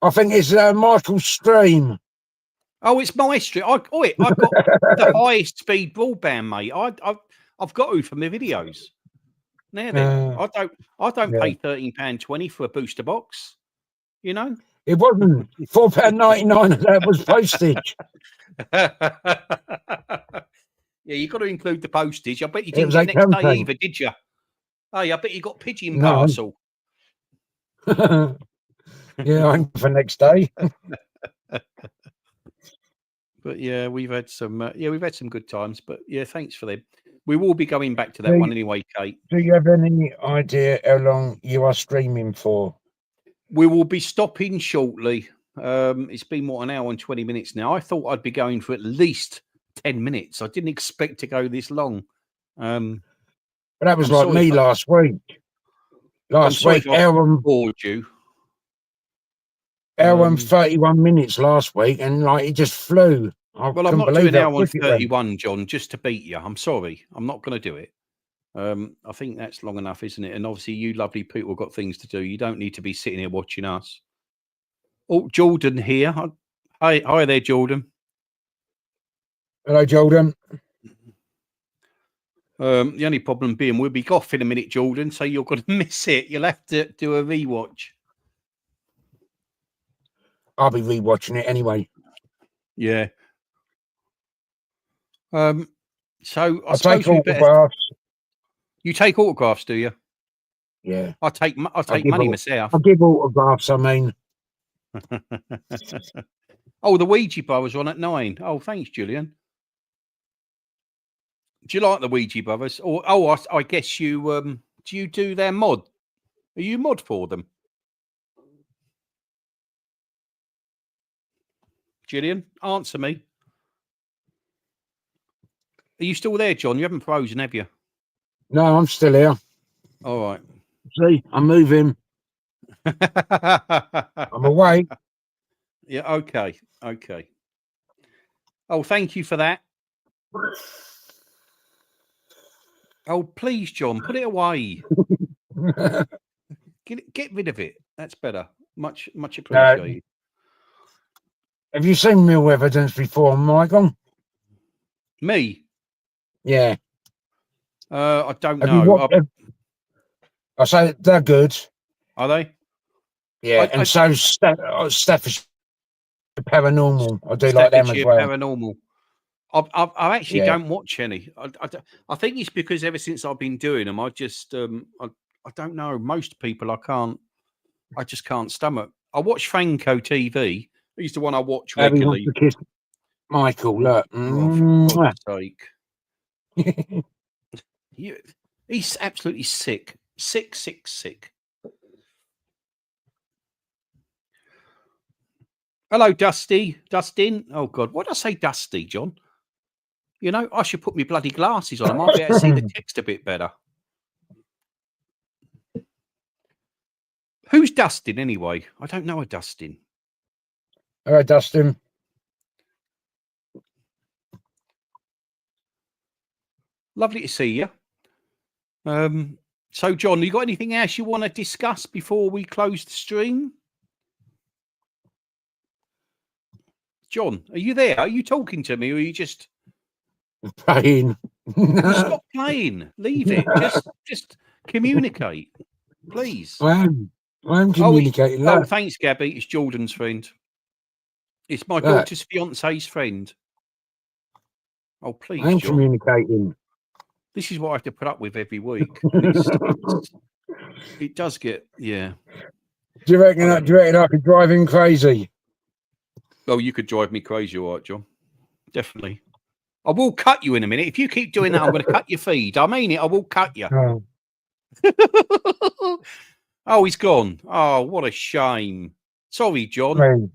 I think it's Michael's stream. Oh, it's my stream. I've got the highest speed broadband, mate. I've got to for my videos. Now then, I don't pay £13.20 for a booster box. You know, it wasn't £4.99. That was postage. Yeah, you got to include the postage. I bet you didn't get next day either, did you? Oh, yeah, I bet you got pigeon parcel. Yeah, I'm for next day. But yeah, we've had some good times. But yeah, thanks for them. We will be going back to that one anyway, Kate. Do you have any idea how long you are streaming for? We will be stopping shortly. It's been an hour and 20 minutes now. I thought I'd be going for at least 10 minutes. I didn't expect to go this long. But that was like me last week. Last week, bored you. Hour and 31 minutes last week, and it just flew. Well, I'm not doing hour and 31, John, just to beat you. I'm sorry. I'm not going to do it. I think that's long enough, isn't it? And obviously, you lovely people have got things to do. You don't need to be sitting here watching us. Oh, Jordan here. Hi there, Jordan. Hello, Jordan. The only problem being we'll be off in a minute, Jordan, so you're going to miss it. You'll have to do a rewatch. I'll be rewatching it anyway. Yeah. So I take autographs. You take autographs, do you? Yeah. I take money myself. I give autographs. I mean. Oh, the Ouija Brothers on at 9. Oh, thanks, Julian. Do you like the Ouija Brothers? Or I guess you do you do their mod? Are you mod for them? Julian, answer me. Are you still there, John? You haven't frozen, have you? No, I'm still here. All right. See, I'm moving. I'm awake. Yeah, okay. Oh, thank you for that. Oh, please, John, put it away. Get rid of it. That's better. Much appreciated. Have you seen real evidence before, Michael? Me? Yeah. I don't Have you know. watched? I say they're good. Are they? Yeah, and so Staffordshire Paranormal. I do like them as Staffordshire well. Paranormal. I actually Yeah. don't watch any. I think it's because ever since I've been doing them, I just I don't know. Most people I just can't stomach. I watch Franco TV. He's the one I watch Abby wants regularly. to kiss Michael. Look. Oh, for God's sake. He's absolutely sick. Sick. Hello, Dusty. Dustin. Oh, God. What did I say, Dusty, John? You know, I should put my bloody glasses on. I might be able to see the text a bit better. Who's Dustin, anyway? I don't know a Dustin. All right, Dustin. Lovely to see you. So, John, you got anything else you want to discuss before we close the stream? John, are you there? Are you talking to me, or are you just Playing? stop playing? Leave it. Just communicate, please. I'm communicating. Oh, Look. thanks, Gabby. It's Jordan's friend. It's my Look. daughter's fiance's friend. Oh, please, I'm John. communicating. This is what I have to put up with every week. It does get, yeah. Do you reckon I could drive him crazy? Oh, you could drive me crazy, all right, John. Definitely. I will cut you in a minute. If you keep doing that, I'm going to cut your feed. I mean it. I will cut you. Oh. Oh, he's gone. Oh, what a shame. Sorry, John. Right.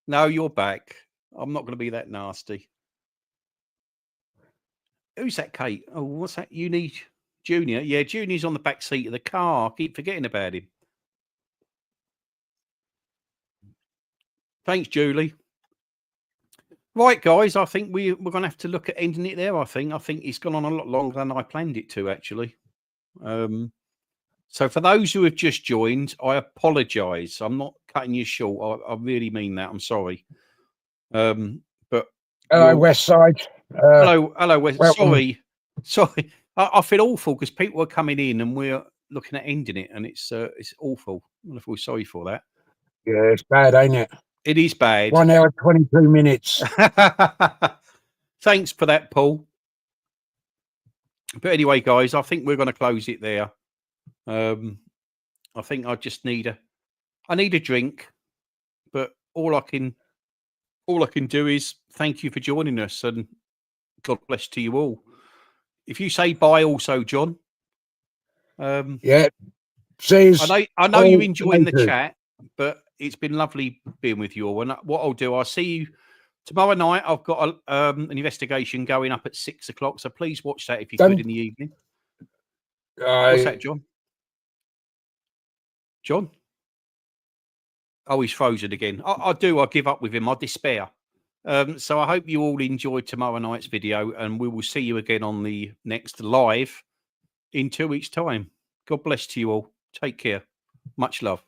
No, you're back. I'm not going to be that nasty. Who's that, Kate? Oh, what's that? Junior? Yeah, Junior's on the back seat of the car. I keep forgetting about him. Thanks, Julie. Right, guys, I think we're going to have to look at ending it there, I think. I think it's gone on a lot longer than I planned it to, actually. So for those who have just joined, I apologise. I'm not cutting you short. I really mean that. I'm sorry. But Hello, West Side. hello, West. Welcome. Sorry. I feel awful because people are coming in and we're looking at ending it, and it's awful. I feel sorry for that. Yeah, it's bad, ain't it? It is bad. 1 hour, 22 minutes. Thanks for that, Paul. But anyway, guys, I think we're going to close it there. I think I just need a drink, but all I can do is thank you for joining us, and God bless to you all. If you say bye also, John. Yeah. Cheers. I know you're enjoying the chat, but it's been lovely being with you all. And what I'll do, I'll see you tomorrow night. I've got an investigation going up at 6 o'clock, so please watch that if you could in the evening. What's that, John? John? Oh, he's frozen again. I give up with him. I despair. So I hope you all enjoyed tomorrow night's video, and we will see you again on the next live in 2 weeks' time. God bless to you all. Take care. Much love.